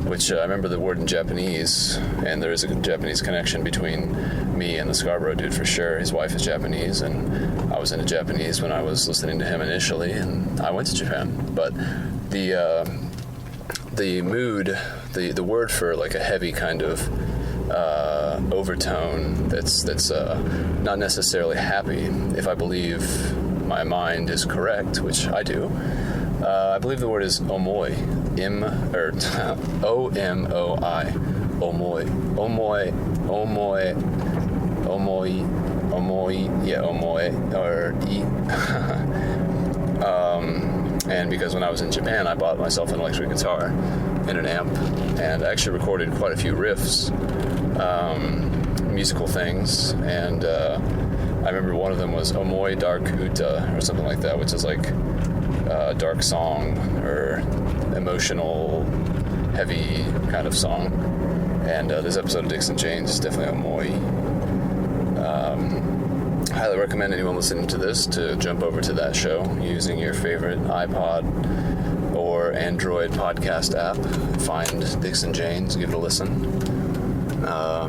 which I remember the word in Japanese, and there is a Japanese connection between me and the Scarborough Dude for sure. His wife is Japanese, and I was into Japanese when I was listening to him initially, and I went to Japan. But the mood, the word for a heavy kind of overtone that's not necessarily happy. If I believe my mind is correct, which I do, I believe the word is omoi, O-M-O-I, omoi, or e. And because when I was in Japan, I bought myself an electric guitar and an amp, and I actually recorded quite a few riffs, musical things, and I remember one of them was Omoi Dark Uta, or something like that, which is like a dark song, or emotional, heavy kind of song. And this episode of Dixon Janes is definitely Omoi. Highly recommend anyone listening to this to jump over to that show using your favorite iPod or Android podcast app. Find Dixon Janes, give it a listen. I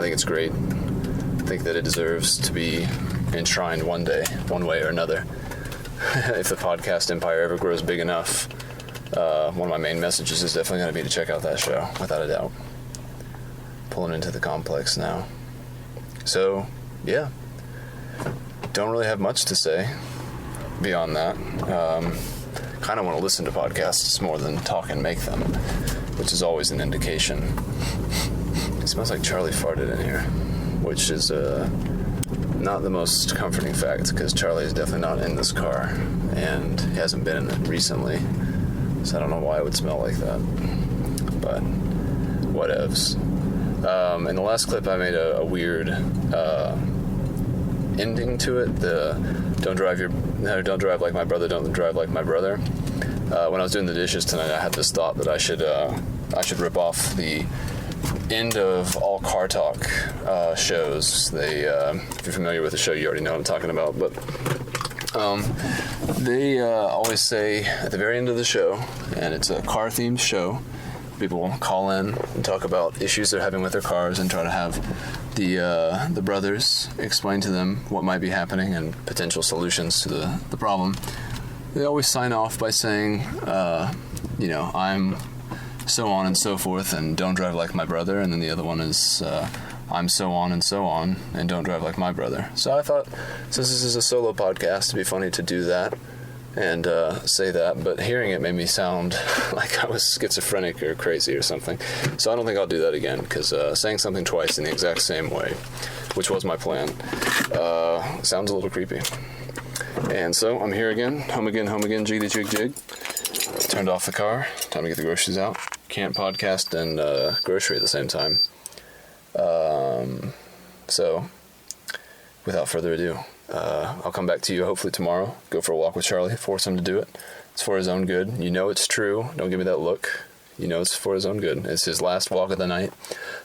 think it's great. I think that it deserves to be enshrined one day, one way or another. If the podcast empire ever grows big enough, one of my main messages is definitely going to be to check out that show, without a doubt. Pulling into the complex now. So, yeah. Don't really have much to say beyond that. Kind of want to listen to podcasts more than talk and make them, which is always an indication. It smells like Charlie farted in here, which is not the most comforting fact, because Charlie is definitely not in this car, and he hasn't been in it recently, so I don't know why it would smell like that, but whatevs. In the last clip, I made a weird ending to it. The don't drive like my brother, don't drive like my brother. When I was doing the dishes tonight, I had this thought that I should rip off the end of all car talk shows. They, if you're familiar with the show, you already know what I'm talking about, but they always say at the very end of the show, and it's a car themed show, people will call in and talk about issues they're having with their cars and try to have the brothers explain to them what might be happening and potential solutions to the problem. They always sign off by saying, I'm so on and so forth, and don't drive like my brother, and then the other one is I'm so on, and don't drive like my brother. So I thought, since this is a solo podcast, it'd be funny to do that and say that, but hearing it made me sound like I was schizophrenic or crazy or something. So I don't think I'll do that again, because saying something twice in the exact same way, which was my plan, sounds a little creepy. And so I'm here again, home again, jiggity jig jig. Turned off the car, time to get the groceries out. Can't podcast and grocery at the same time. So, without further ado, I'll come back to you hopefully tomorrow. Go for a walk with Charlie, force him to do it. It's for his own good. You know it's true. Don't give me that look. You know it's for his own good. It's his last walk of the night,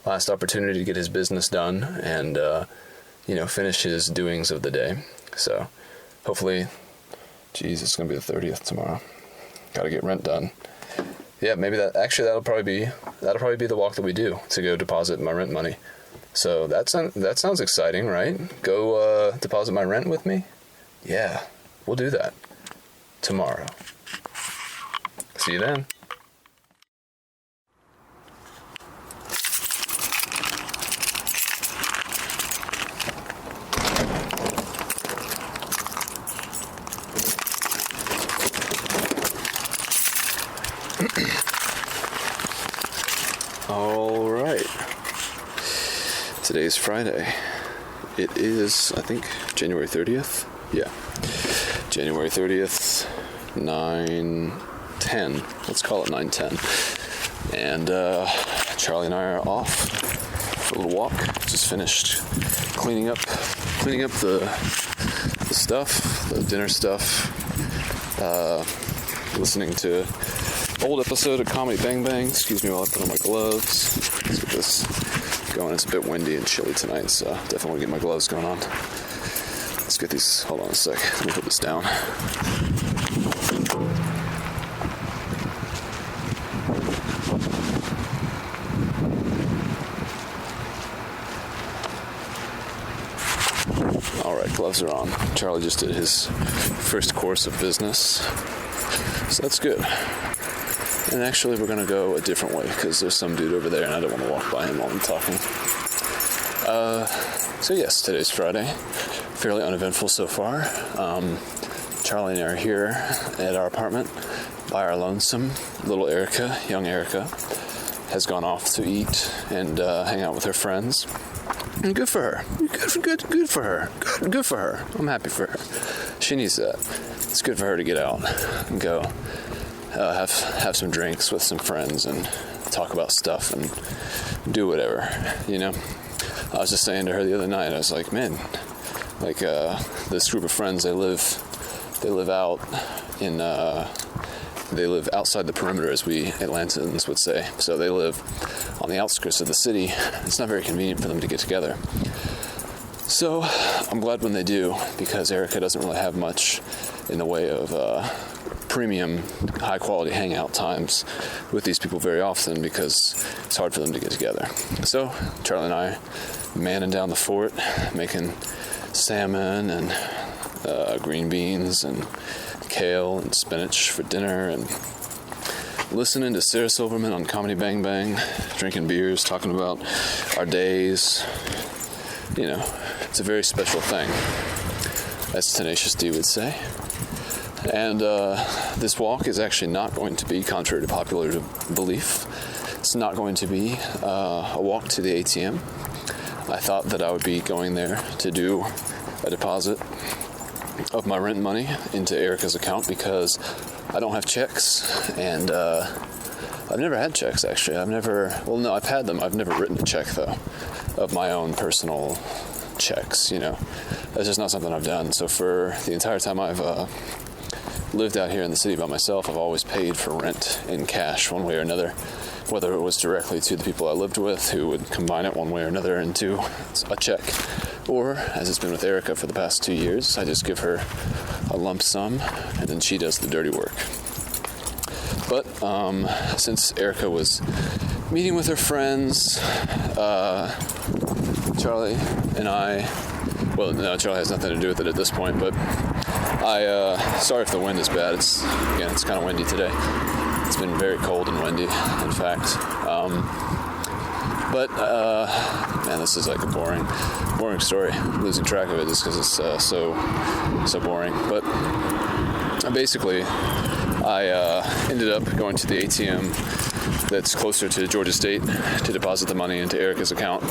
last opportunity to get his business done and, finish his doings of the day. So, hopefully, it's going to be the 30th tomorrow. Got to get rent done. Yeah, maybe that'll probably be the walk that we do to go deposit my rent money. So that sounds exciting, right? Go deposit my rent with me? Yeah, we'll do that tomorrow. See you then. All right. Today's Friday. It is, I think, January 30th. Yeah. January 30th, 9:10. Let's call it 9:10. And Charlie and I are off for a little walk. Just finished cleaning up the stuff, the dinner stuff. Listening to old episode of Comedy Bang Bang. Excuse me while I put on my gloves. Let's get this going. It's a bit windy and chilly tonight, so definitely want to get my gloves going on. Let's get these. Hold on a sec. Let me put this down. All right, gloves are on. Charlie just did his first course of business, so that's good. And actually, we're going to go a different way because there's some dude over there and I don't want to walk by him while I'm talking. So yes, today's Friday. Fairly uneventful so far. Charlie and I are here at our apartment by our lonesome. Little Erica, young Erica, has gone off to eat and hang out with her friends. And good for her. Good for her. Good for her. I'm happy for her. She needs that. It's good for her to get out and go have some drinks with some friends and talk about stuff and do whatever, you know. I was just saying to her the other night, I was like, man, like this group of friends, they live out in they live outside the perimeter, as we Atlantans would say. So they live on the outskirts of the city. It's not very convenient for them to get together. So I'm glad when they do, because Erica doesn't really have much in the way of premium, high-quality hangout times with these people very often, because it's hard for them to get together. So Charlie and I manning down the fort, making salmon and green beans and kale and spinach for dinner, and listening to Sarah Silverman on Comedy Bang Bang, drinking beers, talking about our days. You know, it's a very special thing, as Tenacious D would say. And this walk is actually not going to be, contrary to popular belief, it's not going to be a walk to the ATM. I thought that I would be going there to do a deposit of my rent money into Erica's account, because I don't have checks, and I've never had checks, actually. I've had them. I've never written a check, though, of my own personal checks, you know. That's just not something I've done. So for the entire time I've lived out here in the city by myself, I've always paid for rent in cash one way or another, whether it was directly to the people I lived with, who would combine it one way or another into a check, or, as it's been with Erica for the past 2 years, I just give her a lump sum, and then she does the dirty work. But since Erica was meeting with her friends, Charlie and I, well, no, Charlie has nothing to do with it at this point, but sorry if the wind is bad. It's kind of windy today. It's been very cold and windy, in fact. But man, this is like a boring story. I'm losing track of it just because it's so boring. But basically, I ended up going to the ATM that's closer to Georgia State to deposit the money into Erica's account,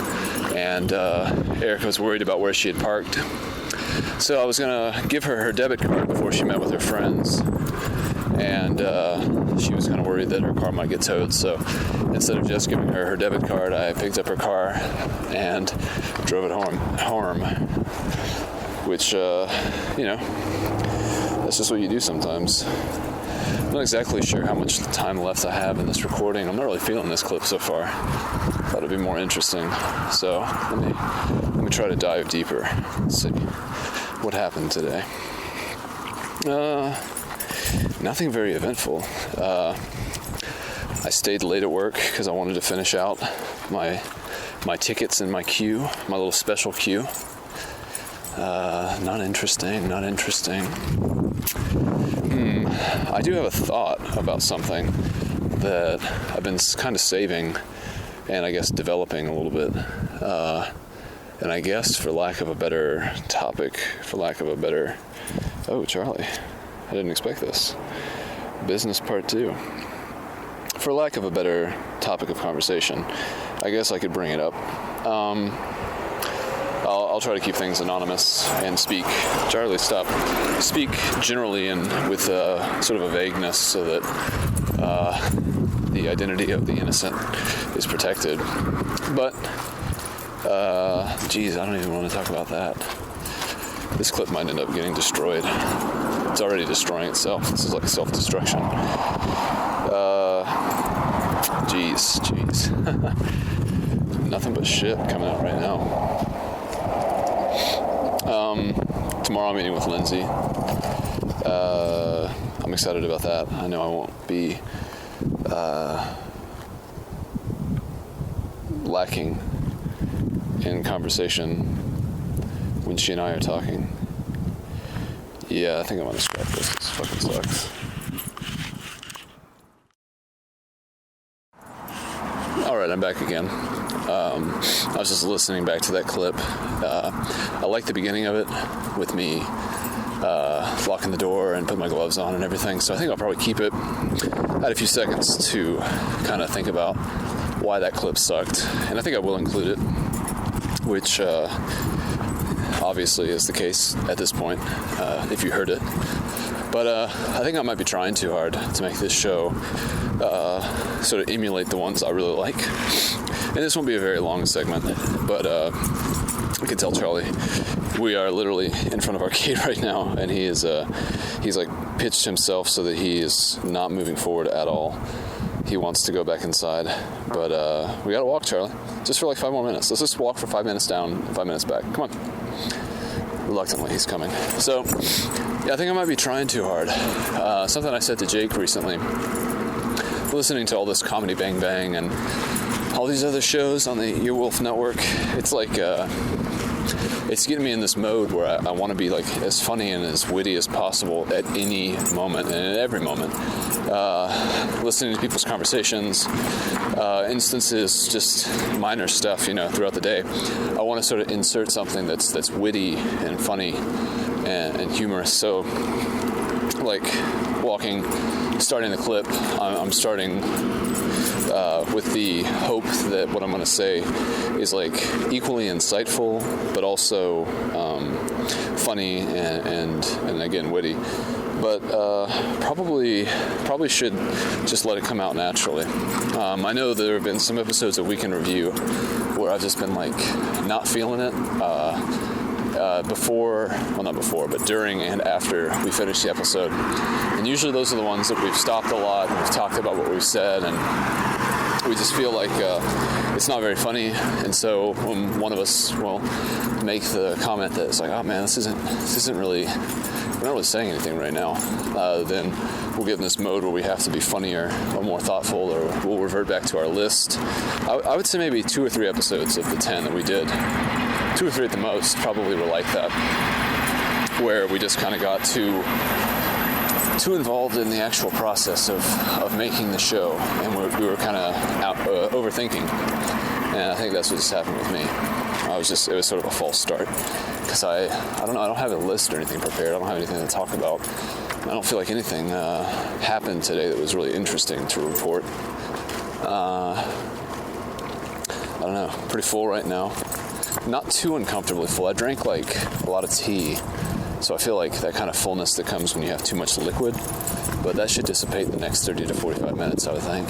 and Erica was worried about where she had parked. So I was gonna give her debit card before she met with her friends, and she was kind of worried that her car might get towed. So instead of just giving her debit card, I picked up her car and drove it home, which, you know, that's just what you do sometimes. I'm not exactly sure how much time left I have in this recording. I'm not really feeling this clip so far. Thought it'd be more interesting. So let me try to dive deeper. Let's see what happened today. Nothing very eventful. I stayed late at work because I wanted to finish out my tickets in my queue, my little special queue. Not interesting. I do have a thought about something that I've been kind of saving and I guess developing a little bit. And I guess for lack of a better topic, oh, Charlie, I didn't expect this. Business part 2. For lack of a better topic of conversation, I guess I could bring it up. I'll try to keep things anonymous and speak generally and with sort of a vagueness so that the identity of the innocent is protected. But, geez, I don't even want to talk about that. This clip might end up getting destroyed. It's already destroying itself. This is like self-destruction. Jeez. Nothing but shit coming out right now. Tomorrow I'm meeting with Lindsay. I'm excited about that. I know I won't be lacking in conversation when she and I are talking. Yeah, I think I'm gonna scrap this. This fucking sucks. right, I'm back again. I was just listening back to that clip. I like the beginning of it with me locking the door and putting my gloves on and everything. So I think I'll probably keep it. I had a few seconds to kind of think about why that clip sucked, and I think I will include it, which obviously is the case at this point, if you heard it. But I think I might be trying too hard to make this show sort of emulate the ones I really like. And this won't be a very long segment, but I can tell Charlie we are literally in front of our gate right now, and he's like pitched himself so that he is not moving forward at all. He wants to go back inside, but we gotta walk, Charlie, just for like 5 more minutes. Let's just walk for 5 minutes down and 5 minutes back. Come on. Reluctantly, he's coming. So, yeah, I think I might be trying too hard. Something I said to Jake recently, listening to all this Comedy Bang Bang and all these other shows on the Earwolf Network, it's like, it's getting me in this mode where I want to be like as funny and as witty as possible at any moment and at every moment. Listening to people's conversations, instances, just minor stuff, throughout the day. I want to sort of insert something that's witty and funny and humorous. So, like starting the clip, I'm starting with the hope that what I'm going to say is like equally insightful, but also funny and again witty. But probably should just let it come out naturally. I know there have been some episodes of Week in Review where I've just been like not feeling it. But during and after we finish the episode. And usually those are the ones that we've stopped a lot and we've talked about what we've said, and we just feel like it's not very funny. And so when one of us will make the comment that it's like, oh man, this isn't really, we're not really saying anything right now, then we'll get in this mode where we have to be funnier or more thoughtful, or we'll revert back to our list. I would say maybe 2 or 3 episodes of the 10 that we did, 2 or 3 at the most, probably were like that, where we just kind of got too involved in the actual process of making the show, and we were kind of overthinking. And I think that's what just happened with me. It was sort of a false start, because I don't know, I don't have a list or anything prepared. I don't have anything to talk about. I don't feel like anything happened today that was really interesting to report. I don't know, pretty full right now. Not too uncomfortably full. I drank like a lot of tea, so I feel like that kind of fullness that comes when you have too much liquid, but that should dissipate in the next 30 to 45 minutes, I would think.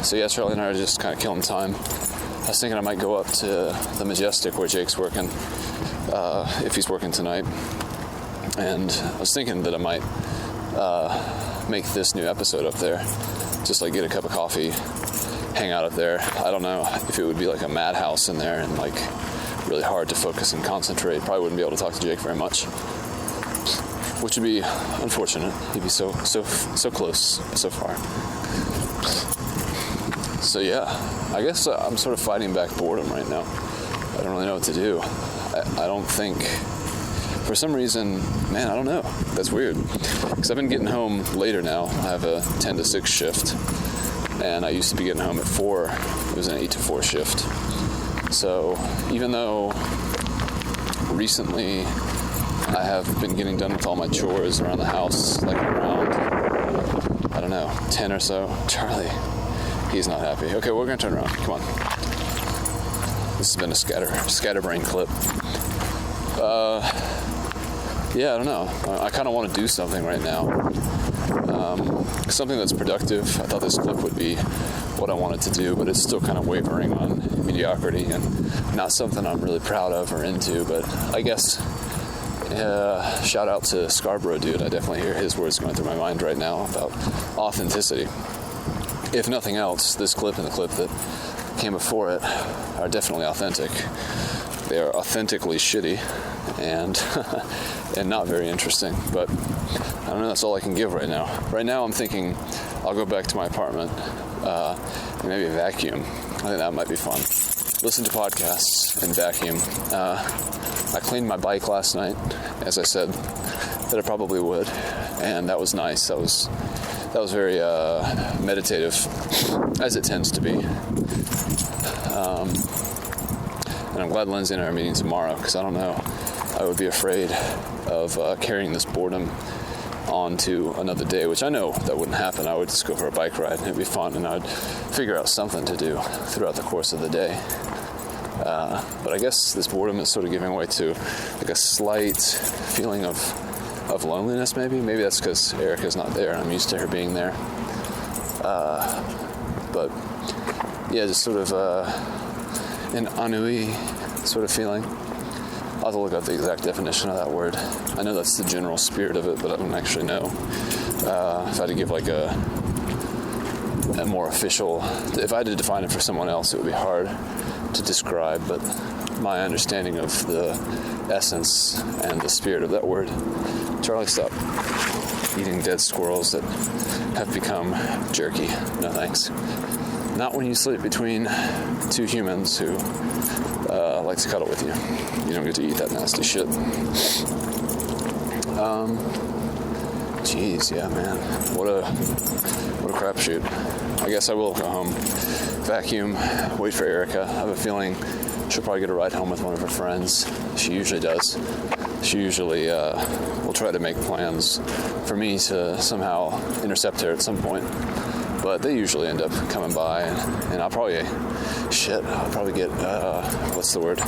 So yeah, Charlie and I are just kind of killing time. I was thinking I might go up to the Majestic where Jake's working, if he's working tonight. And I was thinking that I might make this new episode up there, just like get a cup of coffee, hang out up there. I don't know if it would be like a madhouse in there and like really hard to focus and concentrate. Probably wouldn't be able to talk to Jake very much, which would be unfortunate. He'd be so close so far. So yeah, I guess I'm sort of fighting back boredom right now. I don't really know what to do. I don't think, for some reason, man, I don't know. That's weird. Because I've been getting home later now. I have a 10 to 6 shift. And I used to be getting home at 4. It was an 8 to 4 shift. So even though recently I have been getting done with all my chores around the house, like around, I don't know, 10 or so. Charlie, he's not happy. Okay, we're going to turn around. Come on. This has been a scatterbrain clip. Yeah, I don't know. I kind of want to do something right now. Something that's productive. I thought this clip would be what I wanted to do, but it's still kind of wavering on mediocrity and not something I'm really proud of or into. But I guess, shout out to Scarborough Dude. I definitely hear his words going through my mind right now about authenticity. If nothing else, this clip and the clip that came before it are definitely authentic. They are authentically shitty and and not very interesting, but I don't know, that's all I can give right now. Right now I'm thinking I'll go back to my apartment and maybe vacuum. I think that might be fun. Listen to podcasts and vacuum. I cleaned my bike last night, as I said that I probably would, and that was nice. That was that was very meditative, as it tends to be. And I'm glad Lindsay and I are meeting tomorrow, because I don't know, I would be afraid of carrying this boredom on to another day, which I know that wouldn't happen. I would just go for a bike ride and it'd be fun, and I'd figure out something to do throughout the course of the day. But I guess this boredom is sort of giving way to like a slight feeling of loneliness, maybe. Maybe that's because Erica's not there and I'm used to her being there. But yeah, just sort of an ennui sort of feeling. I'll have to look up the exact definition of that word. I know that's the general spirit of it, but I don't actually know. If I had to give like a more official, if I had to define it for someone else, it would be hard to describe, but my understanding of the essence and the spirit of that word. Charlie, stop eating dead squirrels that have become jerky. No thanks. Not when you sleep between two humans who like to cuddle with you. You don't get to eat that nasty shit. Jeez, yeah, man. What a crapshoot. I guess I will go home, vacuum, wait for Erica. I have a feeling she'll probably get a ride home with one of her friends. She usually does. She usually will try to make plans for me to somehow intercept her at some point. But they usually end up coming by, and I'll probably get, what's the word?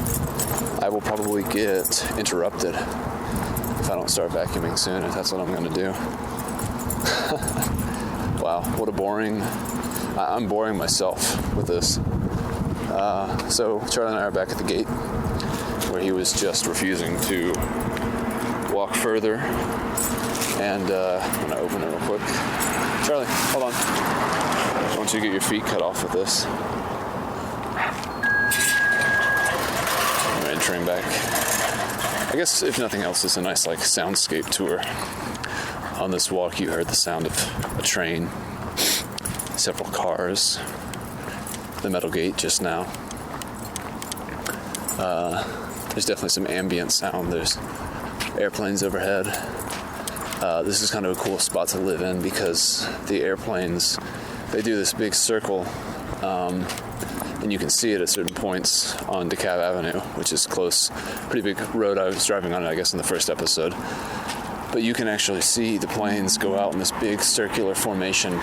I will probably get interrupted if I don't start vacuuming soon, if that's what I'm going to do. Wow, what a boring, I'm boring myself with this. So Charlie and I are back at the gate, where he was just refusing to walk further, and I'm going to open it real quick. Charlie, hold on. I want you to get your feet cut off with this. I'm entering back. I guess, if nothing else, it's a nice, like, soundscape tour. On this walk, you heard the sound of a train, several cars, the metal gate just now. There's definitely some ambient sound. There's airplanes overhead. This is kind of a cool spot to live in because the airplanes, they do this big circle, and you can see it at certain points on DeKalb Avenue, which is close, pretty big road. I was driving on it, I guess, in the first episode. But you can actually see the planes go out in this big circular formation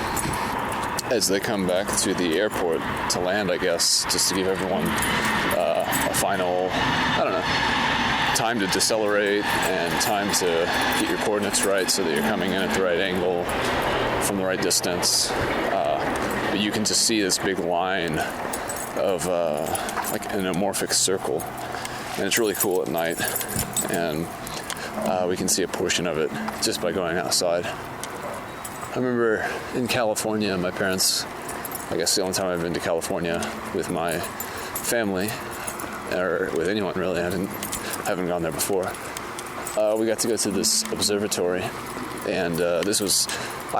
as they come back to the airport to land, I guess, just to give everyone a final, I don't know, time to decelerate and time to get your coordinates right so that you're coming in at the right angle from the right distance. But you can just see this big line of like an amorphic circle, and it's really cool at night, and we can see a portion of it just by going outside. I remember in California, my parents, I guess the only time I've been to California with my family, or with anyone really, I haven't gone there before. We got to go to this observatory, and I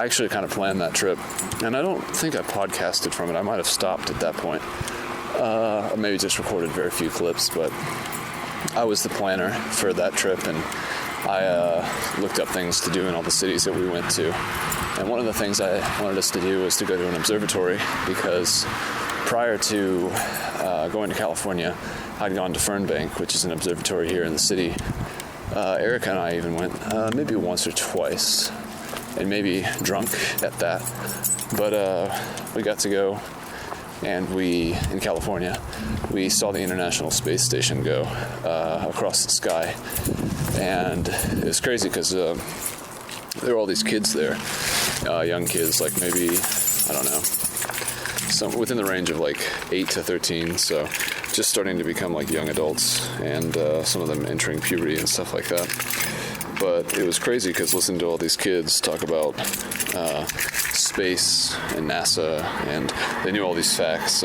actually kind of planned that trip, and I don't think I podcasted from it. I might have stopped at that point. Maybe just recorded very few clips, but I was the planner for that trip, and I looked up things to do in all the cities that we went to. And one of the things I wanted us to do was to go to an observatory, because prior to going to California, I'd gone to Fernbank, which is an observatory here in the city. Erica and I even went maybe once or twice, and maybe drunk at that. But we got to go, and in California, we saw the International Space Station go across the sky. And it was crazy because there were all these kids there, young kids, like maybe, I don't know, some within the range of like 8 to 13, so just starting to become like young adults, and some of them entering puberty and stuff like that. But it was crazy because listening to all these kids talk about space and NASA, and they knew all these facts,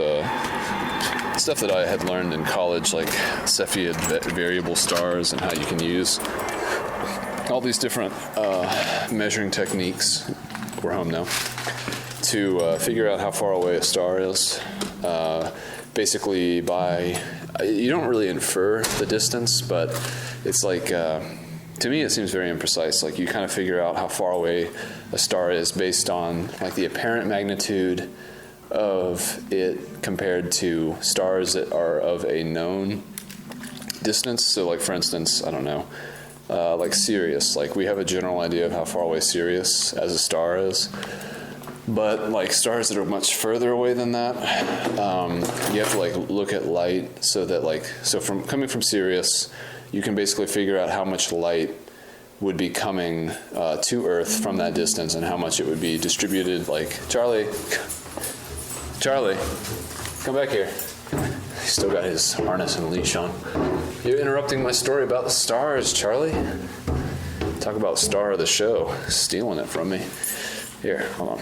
stuff that I had learned in college, like Cepheid variable stars and how you can use all these different measuring techniques, we're home now, to figure out how far away a star is. Basically you don't really infer the distance, but it's like to me, it seems very imprecise. Like, you kind of figure out how far away a star is based on, like, the apparent magnitude of it compared to stars that are of a known distance. So, like, for instance, I don't know, like Sirius. Like, we have a general idea of how far away Sirius as a star is. But, like, stars that are much further away than that, you have to, like, look at light so that, like, so from coming from Sirius, you can basically figure out how much light would be coming to Earth from that distance and how much it would be distributed. Like, Charlie, come back here. He's still got his harness and leash on. You're interrupting my story about the stars, Charlie. Talk about star of the show, stealing it from me. Here, hold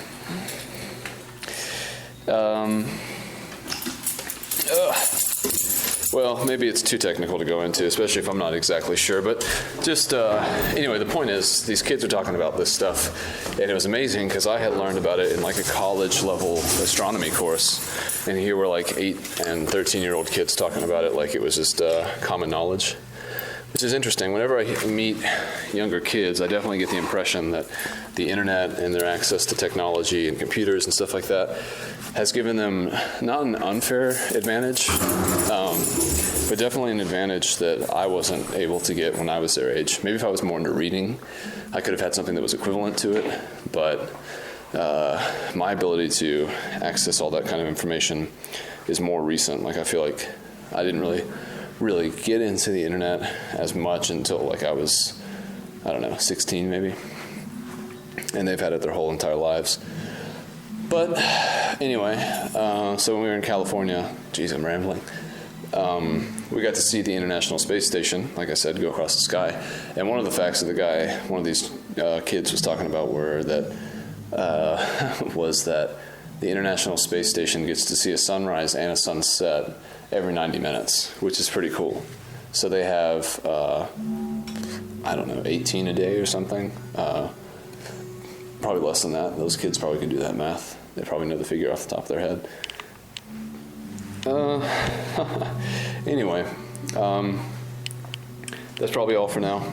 on. Well, maybe it's too technical to go into, especially if I'm not exactly sure. But just, anyway, the point is, these kids are talking about this stuff, and it was amazing because I had learned about it in like a college-level astronomy course, and here were like 8 and 13-year-old kids talking about it like it was just common knowledge, which is interesting. Whenever I meet younger kids, I definitely get the impression that the internet and their access to technology and computers and stuff like that has given them not an unfair advantage, but definitely an advantage that I wasn't able to get when I was their age. Maybe if I was more into reading, I could have had something that was equivalent to it, but my ability to access all that kind of information is more recent. Like, I feel like I didn't really get into the internet as much until like I was, I don't know, 16 maybe. And they've had it their whole entire lives. But anyway, so when we were in California, geez, I'm rambling. We got to see the International Space Station, like I said, go across the sky. And one of the facts that one of these kids was talking about was that the International Space Station gets to see a sunrise and a sunset every 90 minutes, which is pretty cool. So they have, 18 a day or something. Probably less than that. Those kids probably can do that math. They probably know the figure off the top of their head. Anyway, that's probably all for now.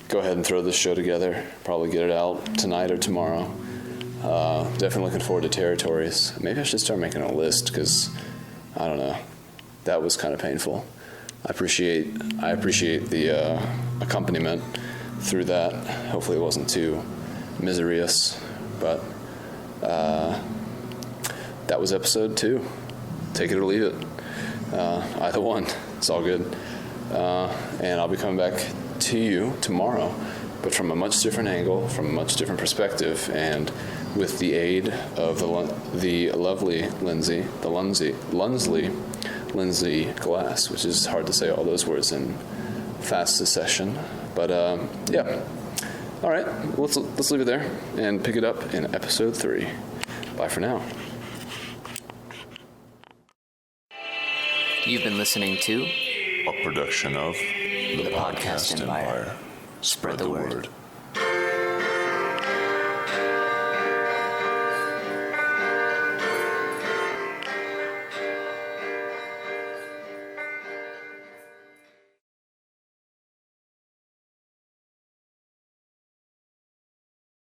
Go ahead and throw this show together. Probably get it out tonight or tomorrow. Definitely looking forward to territories. Maybe I should start making a list because, I don't know, that was kind of painful. I appreciate the accompaniment through that. Hopefully it wasn't too miserious, but that was episode 2. Take it or leave it. Either one. It's all good. And I'll be coming back to you tomorrow, but from a much different angle, from a much different perspective, and with the aid of the lovely Lindsay Glass, which is hard to say all those words in fast succession. But yeah. All right, let's leave it there and pick it up in episode 3. Bye for now. You've been listening to a production of the Podcast Empire. Spread the word.